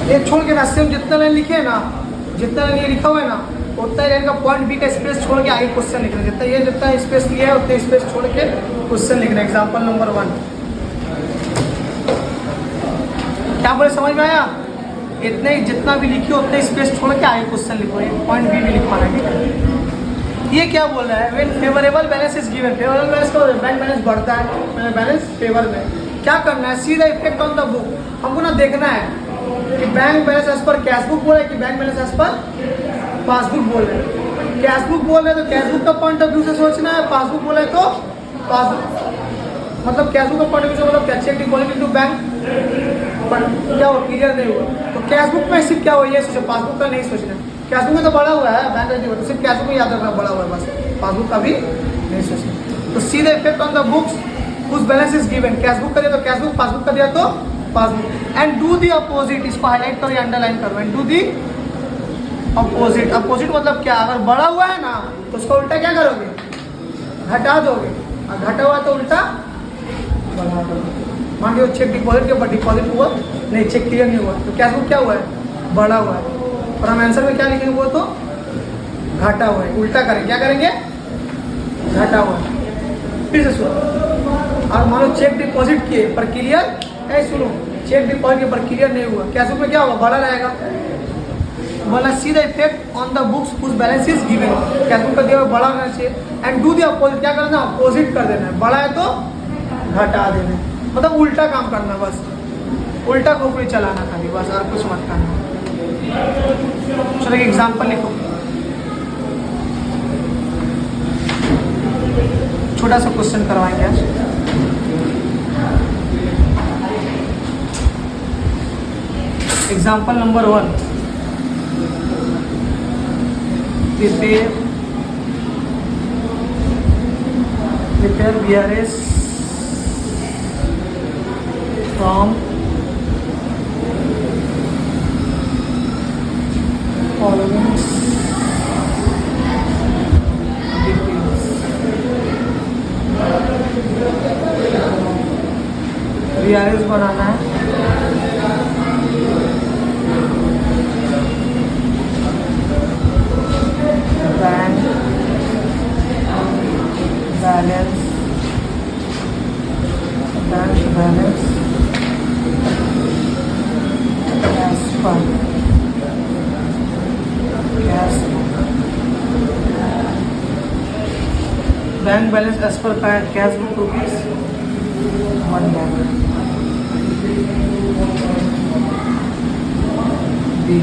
एक छोड़ के ना, सिर्फ जितना लाइन लिखे है ना, जितना लाइन ये लिखा हुआ है ना, उतना ही लाइन का पॉइंट बी का स्पेस छोड़ के आगे क्वेश्चन लिखना है। जितना स्पेस लिया है उतना स्पेस छोड़ के क्वेश्चन लिखना है। एग्जाम्पल नंबर 1 क्या बोले, समझ में आया? इतने ही जितना भी लिखिए उतने स्पेस छोड़ के आगे क्वेश्चन लिखो, पॉइंट बी भी लिखवाना है। ये क्या बोल रहा है, when favourable balance is given. Favourable balance का बैंक बैलेंस बढ़ता है, बैलेंस फेवर में क्या करना है, see the effect on the book. हमको ना देखना है कि bank balance as per cash book बोल रहा है कि bank balance as per passbook बोल रहे हैं। कैश बुक बोल रहे हैं तो कैश बुक का पॉइंट ऑफ व्यू से सोचना है, पासबुक बोला है तो पासबुक मतलब कैश बुक का पॉइंट ऑफ व्यू से मतलब क्या, चेक डिपॉजिट इनटू बैंक, पर क्या हुआ, क्लियर नहीं हुआ। तो कैश बुक में सिर्फ क्या हुआ ये सोचो, पासबुक का नहीं सोचना। कैश बुक में तो बड़ा हुआ है, बैंक नहीं हुआ, तो सिर्फ कैश बुक में याद रखना बड़ा हुआ है बस, पासबुक का भी नहीं सोचना। तो see the effect on the books whose balance is given. Cash book का दिया तो कैश बुक, पासबुक का दिया तो passbook. And do the opposite, इसको हाईलाइट करो या अंडरलाइन करो। And do the opposite. Opposite मतलब क्या, अगर बड़ा हुआ है ना तो उसका उल्टा क्या करोगे, घटा दोगे, और घटा हुआ तो उल्टा बढ़ा दोगे। मान लो चेक डिपॉजिट के ऊपर डिपॉजिट हुआ नहीं, चेक क्लियर नहीं हुआ, तो कैश बुक क्या हुआ है, बड़ा हुआ है, और हम आंसर में क्या लिखेंगे, वो तो घटा हुआ है। उल्टा करेंगे, क्या करेंगे, घटा हुआ है। फिर से सुनो, और मान लो चेक डिपॉजिट किए पर क्लियर, ऐसे सुनो, चेक डिपॉजिट के पर क्लियर नहीं हुआ, कैश बुक में क्या होगा, बड़ा रहेगा। बोला see the effect on the books whose balance is given. Cash book का दिया हुआ बड़ा होना चाहिए। एंड डू द अपोजिट, क्या करना है, अपोजिट कर देना है, बड़ा है तो घटा देना है, मतलब उल्टा काम करना, बस उल्टा खोपड़ी चलाना खाली, बस और कुछ मत करना। चलो एक एग्जाम्पल लिखो, छोटा सा क्वेश्चन करवाएंगे आज। Example number 1, prepare VRS from following details। VRS बनाना है, bank balance, bank balance cash per cash, bank balance as per cash book rupees 1 lakh. B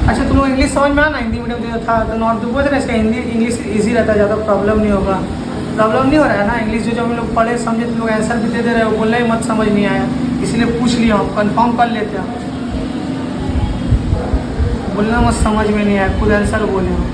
अच्छा, तुम लोग इंग्लिश समझ में आना, हिंदी मीडियम जो था तो नॉर्थ बोल रहे इसका हिंदी इंग्लिश इजी रहता है, ज़्यादा प्रॉब्लम नहीं होगा। प्रॉब्लम नहीं हो रहा है ना, इंग्लिश जो हम लोग पढ़े समझे, तुम लोग आंसर भी दे रहे हो, बोलना ही मत समझ नहीं आया, इसलिए पूछ लिया हूँ, कन्फर्म कर लेते हो, बोलना मत समझ में नहीं आया, खुद आंसर बोले हो।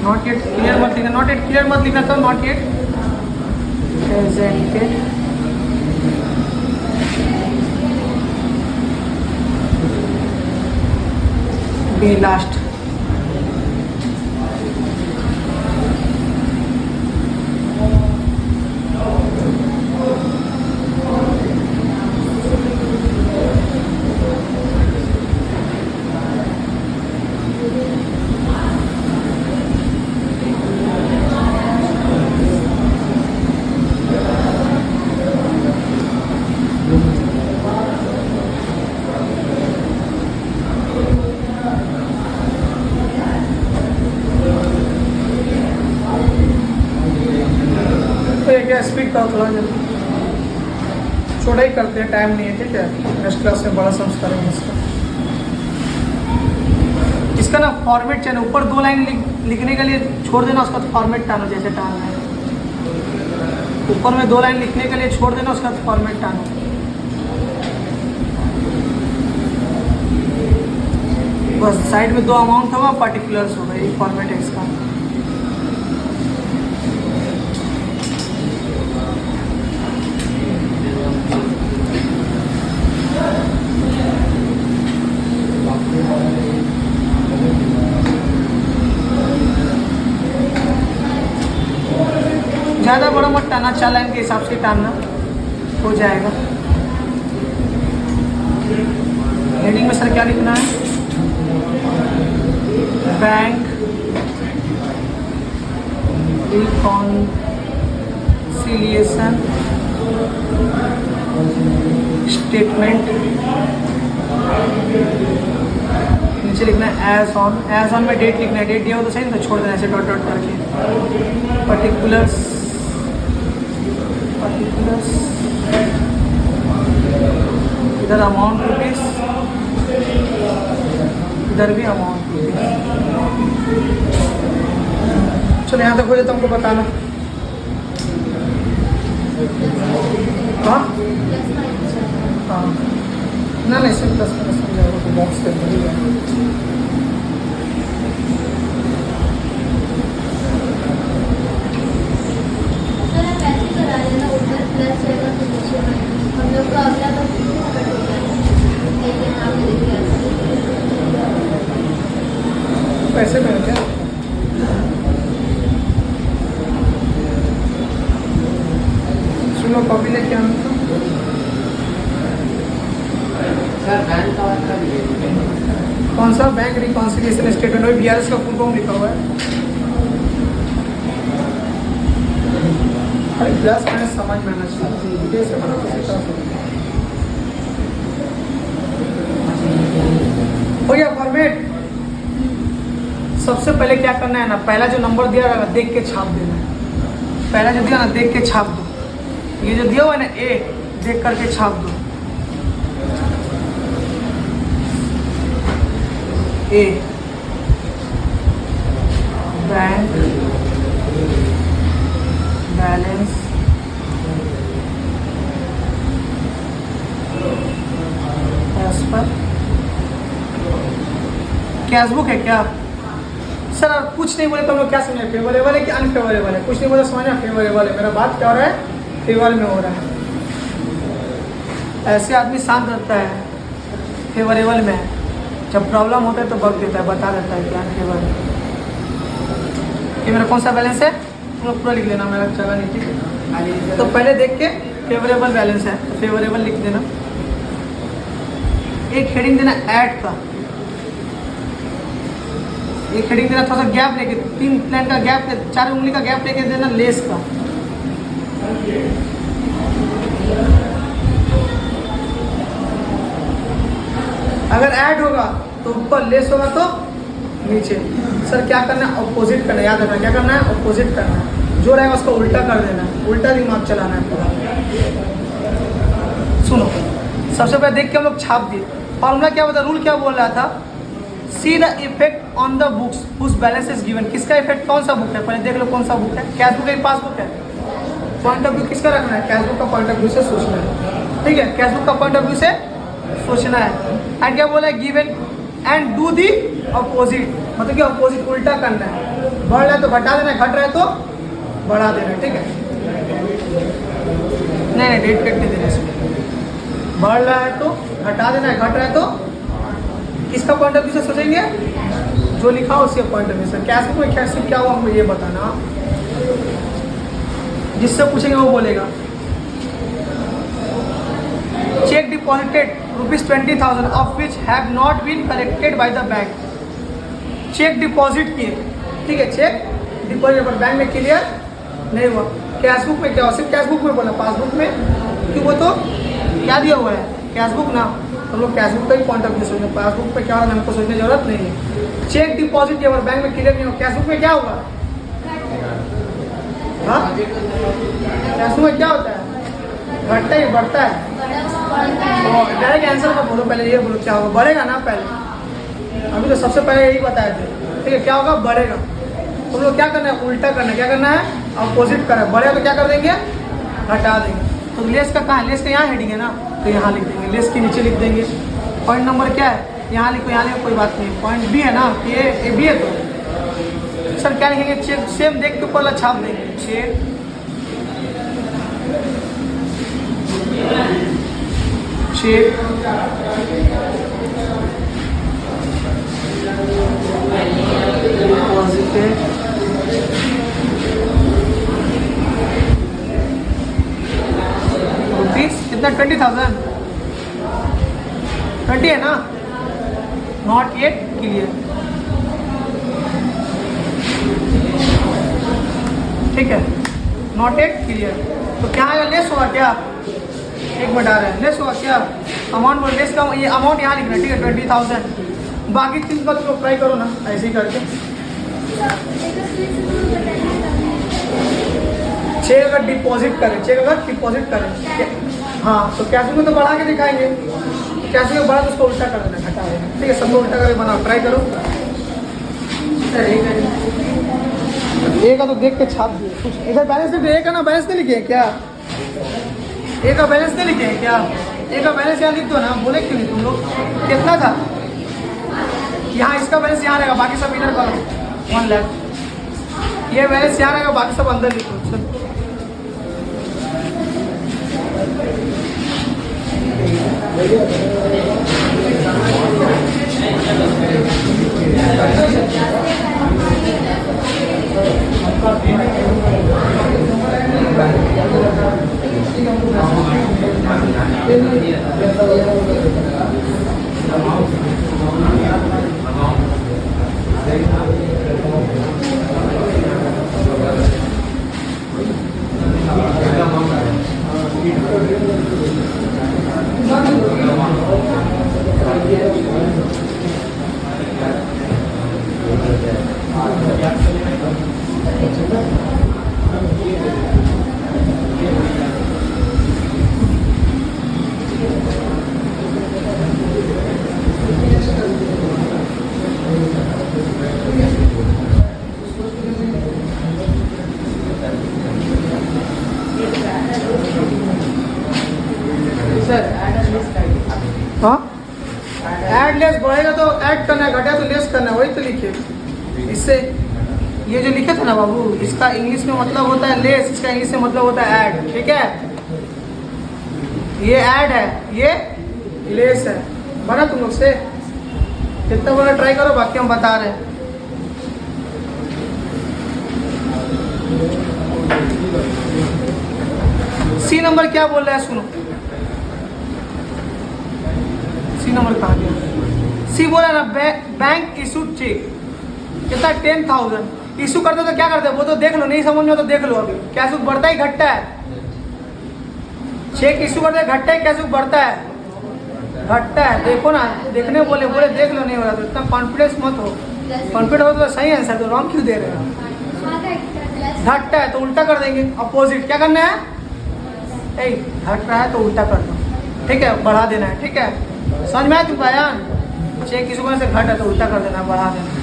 नॉट येट क्लियर मत लिखना, नॉट येट क्लियर मत लिखना, तो not yet presented be last. थोड़ा जल्दी, छोटा ही करते हैं, टाइम नहीं है, ठीक है। नेक्स्ट क्लास में बड़ा समझ करेंगे इसका। इसका ना फॉर्मेट चाहिए, ऊपर 2 लाइन लिखने के लिए छोड़ देना, उसका फॉर्मेट टानो जैसे टानना है। ऊपर में 2 लाइन लिखने के लिए छोड़ देना, उसका फॉर्मेट टानो। बस साइड में 2 अमाउंट होगा, पर्टिकुलर्स होगा, ये फॉर्मेट है इसका। ज़्यादा बड़ा मत टाना, 4 लाइन के हिसाब से टानना, हो जाएगा। हेडिंग में सर क्या लिखना है? बैंक रिकॉन्सिलिएशन स्टेटमेंट, नीचे लिखना है एज ऑन। एज ऑन में डेट लिखना है, डेट दिया हो तो सही, तो छोड़ देना ऐसे डॉट डॉट करके। पर्टिकुलर्स, इधर अमाउंट रुपीज, इधर भी अमाउंट रुपीज। चलो यहाँ तक हो जाए तो हमको बताना। हाँ हाँ, ना नहीं सिर्फ 10 मिनट बॉक्स कर देंगे। पैसे में क्या सुनो, कॉपी लेके आना था सर। बैंक का कौन सा? बैंक रिकॉन्सिलिएशन स्टेटमेंट, वही BRS का फुल फॉर्म लिखा हुआ है। अरे प्लस माइनस समझ में आना चाहिए, से बना हो गया फॉर्मेट। सबसे पहले क्या करना है ना, पहला जो नंबर दिया रहेगा देख के छाप देना है। पहला जो दिया ना देख के छाप दो, ये जो दिया हुआ है ना A, देख करके छाप दो। A bank balance as per cash book है क्या? सर कुछ नहीं बोले तो हम लोग क्या समझे, फेवरेबल है कि अनफेवरेबल है? कुछ नहीं बोले समझना फेवरेबल है। मेरा बात क्या हो रहा है? फेवर में हो रहा है। ऐसे आदमी शांत रहता है, फेवरेबल में है। जब प्रॉब्लम होता है तो बग देता है, बता देता है कि अनफेवर है। ये मेरा कौन सा बैलेंस है? तुम लोग पूरा लिख लेना, मेरा चला नहीं, ठीक है। तो पहले देख के फेवरेबल बैलेंस है तो फेवरेबल लिख देना। एक हेडिंग देना ऐड का, एक हेडिंग देना थोड़ा सा गैप लेके, 3 लाइन का गैप, 4 उंगली का गैप लेके देना लेस का। अगर ऐड होगा तो ऊपर, लेस होगा तो नीचे। सर क्या करना है? अपोजिट करना है, याद रखना क्या करना है? अपोजिट करना है। जो रहेगा उसको उल्टा कर देना है, उल्टा दिमाग चलाना है पूरा। सुनो, सबसे पहले देख के हम लोग छाप दिए। फॉर्मूला क्या बता, रूल क्या बोल रहा था? See the effect on the books whose balance is given. किसका इफेक्ट, कौन सा बुक है? पहले देख लो कौन सा बुक है। कैश बुक है, पासबुक है? पॉइंट ऑफ व्यू किसका रखना है? कैश बुक का पॉइंट ऑफ व्यू से सोचना है, ठीक है। कैश बुक का पॉइंट ऑफ व्यू से सोचना है। एंड क्या बोला है? Given and do the opposite, मतलब कि अपोजिट उल्टा करना है। बढ़ रहा है तो घटा देना है, घट रहा है तो बढ़ा देना है, ठीक है। नहीं डेट कट नहीं देना इसमें। बढ़ रहा है तो घटा देना है, घट रहा है तो किसका पॉइंट ऑफ व्यू से सोचेंगे? जो लिखा हो उसके पॉइंट ऑफ व्यू से। कैश बुक में कैश क्या हुआ हमको ये बताना, जिससे पूछेंगे वो बोलेगा। Cheque deposited ₹20,000 of which have not been collected by the bank. Cheque deposit किए, ठीक है, चेक डिपॉजिट पर बैंक में क्लियर नहीं हुआ। कैश बुक में क्या हुआ? सिर्फ कैश बुक में बोला, पासबुक में क्यों? वो तो क्या दिया हुआ है? कैश बुक ना, हम लोग कैश बुक का ही पॉइंट ऑफ व्यू सोचेंगे। पासबुक पे क्या होगा हमको सोचने की जरूरत नहीं है। चेक डिपॉजिट किया और बैंक में क्लियर नहीं हुआ, कैश बुक में क्या होगा? हाँ कैश में क्या होता है, घटता ही बढ़ता है। डायरेक्ट आंसर में बोलो, पहले ये बोलो क्या होगा, बढ़ेगा ना पहले, अभी तो सबसे पहले यही बताए थे। ठीक है, क्या होगा, बढ़ेगा। तुम लोग क्या करना है, उल्टा करना है, क्या करना है, अपोजिट करना है। बढ़ेगा तो क्या कर देंगे, घटा देंगे। तो लेस का कहाँ है, लेस का यहाँ हेडिंग है ना, तो यहाँ लिख देंगे, लेस के नीचे लिख देंगे। पॉइंट नंबर क्या है, यहाँ लिखो, यहाँ लिखो, कोई बात नहीं। पॉइंट बी है ना, ये बी है तो सर क्या लिखेंगे, चेक, सेम देख के ऊपर छाप देंगे, चेक चेक पॉजिटिव रुपीज कितना, 20,000, 20 है ना, नॉट येट क्लियर। ठीक है, नॉट येट क्लियर। तो क्या आएगा, लेस होगा क्या, एक मिनट आ रहा है, लेस होगा क्या, अमाउंट बोल, लेस का ये अमाउंट यहाँ लिखना। ठीक है, 20,000। बाकी 3 का तुम ट्राई करो ना ऐसे ही करके। चेक अगर डिपॉजिट करें, चेक अगर डिपॉजिट करें, हाँ तो कैश में तो बढ़ा के दिखाएंगे, कैश में बढ़ा तो उसको उल्टा कर देना, घटा देना। ठीक है, सबको उल्टा करके बनाओ, ट्राई करो। ए का तो देख के छाप दिए कुछ, इधर बैलेंस लिखे, ए का ना बैलेंस नहीं लिखे क्या, ए का बैलेंस नहीं लिखे क्या, ए का बैलेंस यहाँ लिख दो ना, बोले क्यों नहीं तुम लोग, कितना था यहाँ, इसका बैलेंस यहाँ रहेगा, बाकी सब इधर करो, 1 लाख। ये बैलेंस यहाँ रहेगा, बाकी सब अंदर लिखो। चलो हाँ, ऐड लेस बढ़ेगा तो ऐड करना है, घटेगा तो लेस करना है, वही तो लिखे। इससे ये जो लिखे थे ना बाबू, इसका इंग्लिश में मतलब होता है लेस, इसका इंग्लिश में मतलब होता है ऐड। ठीक है, ये ऐड है, ये लेस है। बना तुम लोग से, कितना बड़ा ट्राई करो, बाकी हम बता रहे हैं। सी नंबर क्या बोल रहा है, सुनो, सी नंबर कहाँ गया, सी बोला ना, बैंक इशू चेक कितना, 10,000 इशू करते तो क्या करते हैं, वो तो देख लो, नहीं समझ में तो देख लो। अभी क्या सुख बढ़ता है, घटता है, चेक इशू करते घटता है, क्या सुख बढ़ता है, घटता है। देखो ना, देखने बोले देख लो, नहीं हो रहा तो इतना कॉन्फिडेंस मत हो, कॉन्फिडेंस हो तो सही आंसर दो, रॉन्ग क्यों दे रहे हो। घटता है तो उल्टा कर देंगे, अपोजिट। क्या करना है, घट रहा है तो उल्टा कर दो। ठीक है, बढ़ा देना है। ठीक है, समझ में आया तुमको आयान, चेक किसी वजह से घट है तो उल्टा कर देना, बढ़ा देना।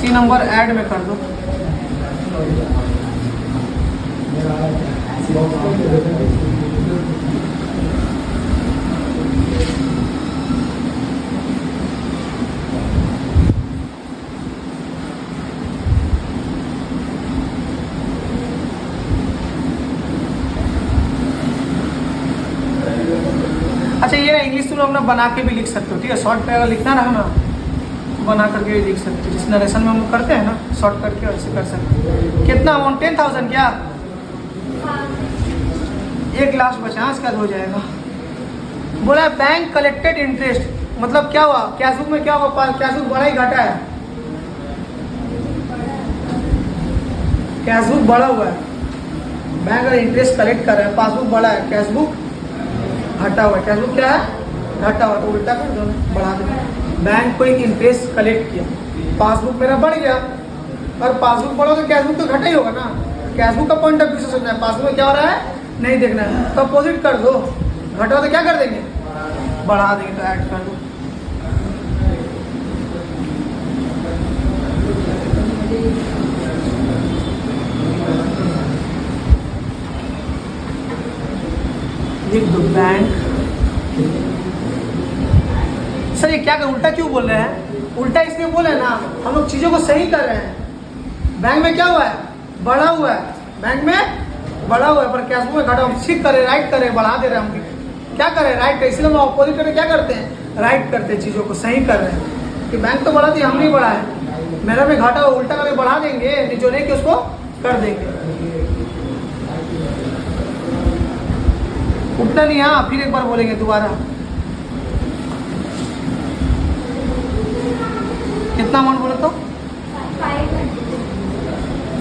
सी नंबर ऐड में कर दो। अच्छा, ये ना इंग्लिश तुम लोग अपना बना के भी लिख सकते हो। ठीक है, शॉर्ट पे अगर लिखना रहा ना, बना करके भी लिख सकते हो, जिस नरेशन में हम लोग करते हैं ना, शॉर्ट करके वैसे कर सकते हो। कितना अमाउंट, 10,000 क्या, 1 लाख 50,000 हो जाएगा। बोला बैंक कलेक्टेड इंटरेस्ट, मतलब क्या हुआ, कैशबुक में क्या हुआ, कैशबुक बड़ा ही घटा है, कैशबुक बढ़ा हुआ है। बैंक अगर इंटरेस्ट कलेक्ट कर रहा है, पासबुक बढ़ा है, कैशबुक घटा हुआ है। कैशबुक क्या है, घटा हुआ, तो उल्टा कर दो, बढ़ा दो। बैंक कोई इंटरेस्ट कलेक्ट किया, पासबुक मेरा बढ़ गया, और पासबुक पढ़ो तो कैश बुक तो घटा ही होगा ना। कैश बुक का पॉइंट ऑफ व्यू से सोचना है, पासबुक में क्या हो रहा है नहीं देखना है। तो अपोजिट कर दो, घटाओ तो क्या कर देंगे बढ़ा देंगे, तो ऐड कर दो। लिख दो बैंक। सर ये क्या कर उल्टा क्यों बोल रहे हैं? उल्टा इसलिए बोले ना, हम लोग चीजों को सही कर रहे हैं। बैंक में क्या हुआ है बढ़ा हुआ है, बैंक में बढ़ा हुआ है, पर कैश बुक में घटा। हम ठीक करे राइट करे बढ़ा दे रहे हैं, हम क्या करें राइट करे। इसलिए हम अपोजिट करके क्या करते हैं राइट करते हैं, चीजों को सही कर रहे हैं। कि बैंक तो बढ़ा दिया हम नहीं बढ़ा है, मेरा में घाटा हुआ उल्टा करके बढ़ा देंगे, जो नहीं कि उसको कर देंगे। उठना नहीं, हाँ फिर एक बार बोलेंगे दोबारा। कितना अमाउंट बोले तो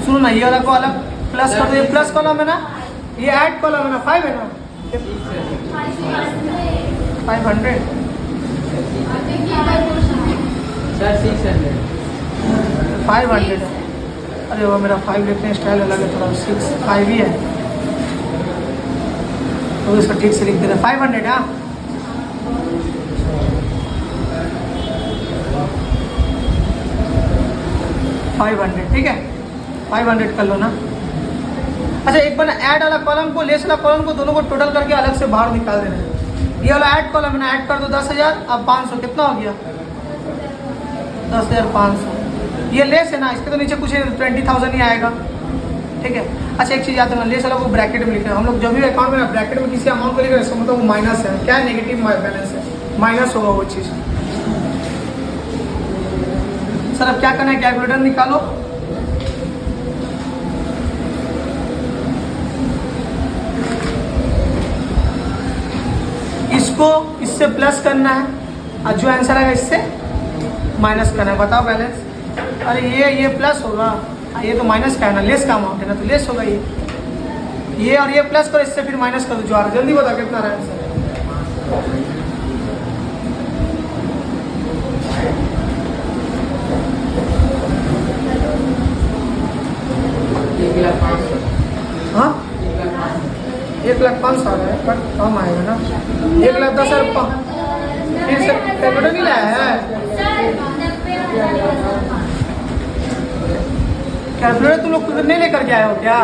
सुनो ना, ये वाला को अलग प्लस कर दो, ये प्लस कॉलम है ना, ये ऐड कॉलम है ना, 5 है ना, 500 सर 600 500 है। अरे वो मेरा 5 लिखने स्टाइल अलग है थोड़ा, 6 5 ही है तो इसको ठीक से लिख दे रहे 500। हाँ 500 ठीक है, 500 कर लो ना। अच्छा एक बार ऐड वाला कॉलम को लेस वाला कॉलम को दोनों को टोटल करके अलग से बाहर निकाल देना है। ये वाला ऐड कॉलम है ना, ऐड कर दो 10,000, अब 500 कितना हो गया 10,500। ये लेस है ना, इसके तो नीचे कुछ 20,000 ही आएगा ठीक है। अच्छा एक चीज़ याद रखना, लेस वाला वो ब्रैकेट में लिखना है। हम लोग जब भी अकाउंट में ब्रैकेट में किसी अमाउंट को लिख रहे हैं इसका मतलब वो माइनस है, क्या है नेगेटिव बैलेंस है, माइनस होगा वो चीज़। सर अब क्या करना है, कैलकुलेटर निकालो। इसको इससे प्लस करना है और जो आंसर आएगा इससे माइनस करना है। बताओ बैलेंस। अरे ये प्लस होगा, ये तो माइनस का है ना, लेस का अमाउंट है ना, तो लेस होगा ये और ये प्लस करो, इससे फिर माइनस कर दो जो आ रहा है। जल्दी बताओ कितना रहा है आंसर। हाँ 1,05,000 आ रहा है, बट कम आएगा ना 1,10,000। फिर से कैलकुलेटर नहीं लाया है, कैलकुलेटर तुम लोग नहीं लेकर के आए हो क्या?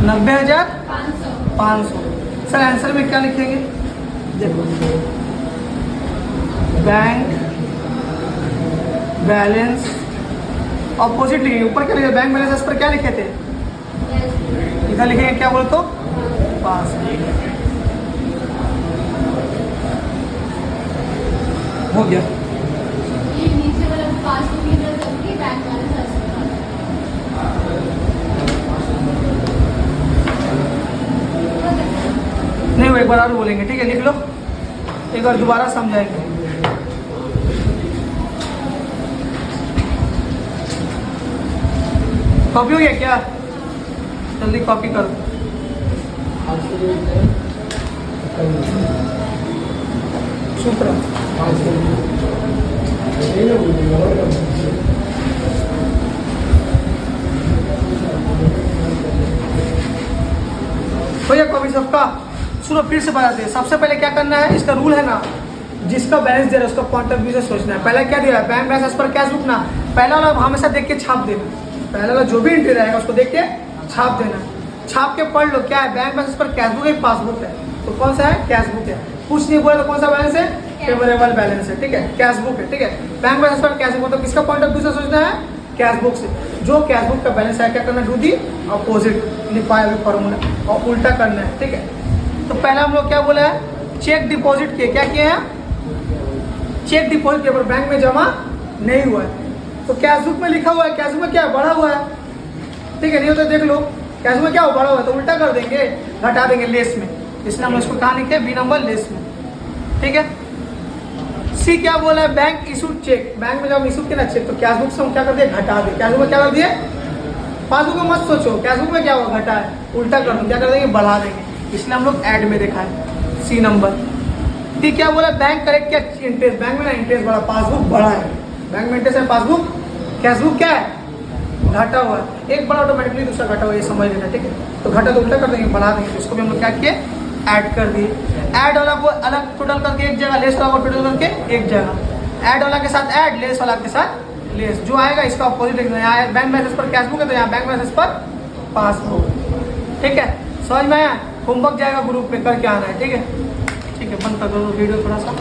$90,500। सर आंसर में क्या लिखेंगे देखो, बैंक बैलेंस ऑपोजिट लिखेंगे। ऊपर क्या लिखे बैंक बैलेंस पर क्या लिखे थे, इधर लिखेंगे क्या बोल तो पास। हो गया नहीं, वो एक बार और बोलेंगे ठीक है, लिख लो एक बार दोबारा समझाएंगे। कॉपी हो गया क्या? जल्दी कॉपी करो। सूत्र भैया कॉपी सबका सुनो, फिर से बताते हैं। सबसे पहले क्या करना है, इसका रूल है ना, जिसका बैलेंस दे रहा है उसका पॉइंट ऑफ व्यू से सोचना है। पहला क्या दे रहा है बैंक बैलेंस पर कैश बुक ना, पहला वाला हमेशा देख के छाप देना, पहला वाला जो भी एंट्री रहेगा उसको देख के छाप देना। छाप के पढ़ लो क्या है, बैंक बैलेंस पर कैश बुक है पासबुक है, तो कौन सा है कैश बुक है। कुछ नहीं बोला तो कौन सा बैलेंस है फेवरेबल बैलेंस है ठीक है, कैश बुक है ठीक है। बैंक बैलेंस पर कैश बुक, तो किसका पॉइंट ऑफ व्यू से सोचना है कैश बुक से। जो कैश बुक का बैलेंस है क्या करना, डू दी अपोजिट, लिखवाया अभी फॉर्मूला और उल्टा करना है ठीक है। तो पहला हम लोग क्या बोला है, चेक डिपॉजिट किए, क्या किए हैं चेक डिपॉजिट किए पर बैंक में जमा नहीं हुआ है, तो कैश बुक में लिखा हुआ है, कैश बुक में क्या है बढ़ा हुआ है ठीक है। नहीं होता देख लो कैश बुक में क्या हो बढ़ा हुआ है, तो उल्टा कर देंगे घटा देंगे लेस में, इसलिए हम इसको कहाँ लिखे बी नंबर लेस में ठीक है। सी क्या बोला है, बैंक इशूड चेक, बैंक में जब हम इशू किया ना चेक तो कैश बुक से हम क्या कर दिए घटा दिए, कैश बुक में क्या कर दिए पासबुक में मत सोचो, कैश बुक में क्या हुआ घटा है, उल्टा कर दो क्या कर देंगे बढ़ा देंगे, इसलिए हम लोग ऐड में देखा है सी नंबर। फिर क्या बोला, बैंक करेक्ट क्या इंटरेस्ट, बैंक में ना इंटरेस्ट बढ़ा, पासबुक बढ़ा है, बैंक में इंटरेस्ट है, पासबुक कैशबुक क्या है घटा हुआ है, एक बड़ा ऑटोमेटिकली दूसरा घटा हुआ है, ये समझ लेना ठीक है। तो घटा तो उल्टा कर देंगे, बढ़ा देंगे, तो इसको भी हम लोग क्या किए ऐड कर दिए। ऐड वाला को अलग टोटल करके एक जगह, लेस वाला को टोटल करके एक जगह, ऐड वाला के साथ ऐड, लेस वाला के साथ लेस, जो आएगा इसका अपोजिट लिखना है। यहाँ बैंक बैलेंस पर कैशबुक है तो यहाँ बैंक बैलेंस पर पासबुक, ठीक है। समझ में आया, होमवर्क जाएगा ग्रुप में करके आना है, ठीक है। ठीक है, बंद कर दो वीडियो थोड़ा सा।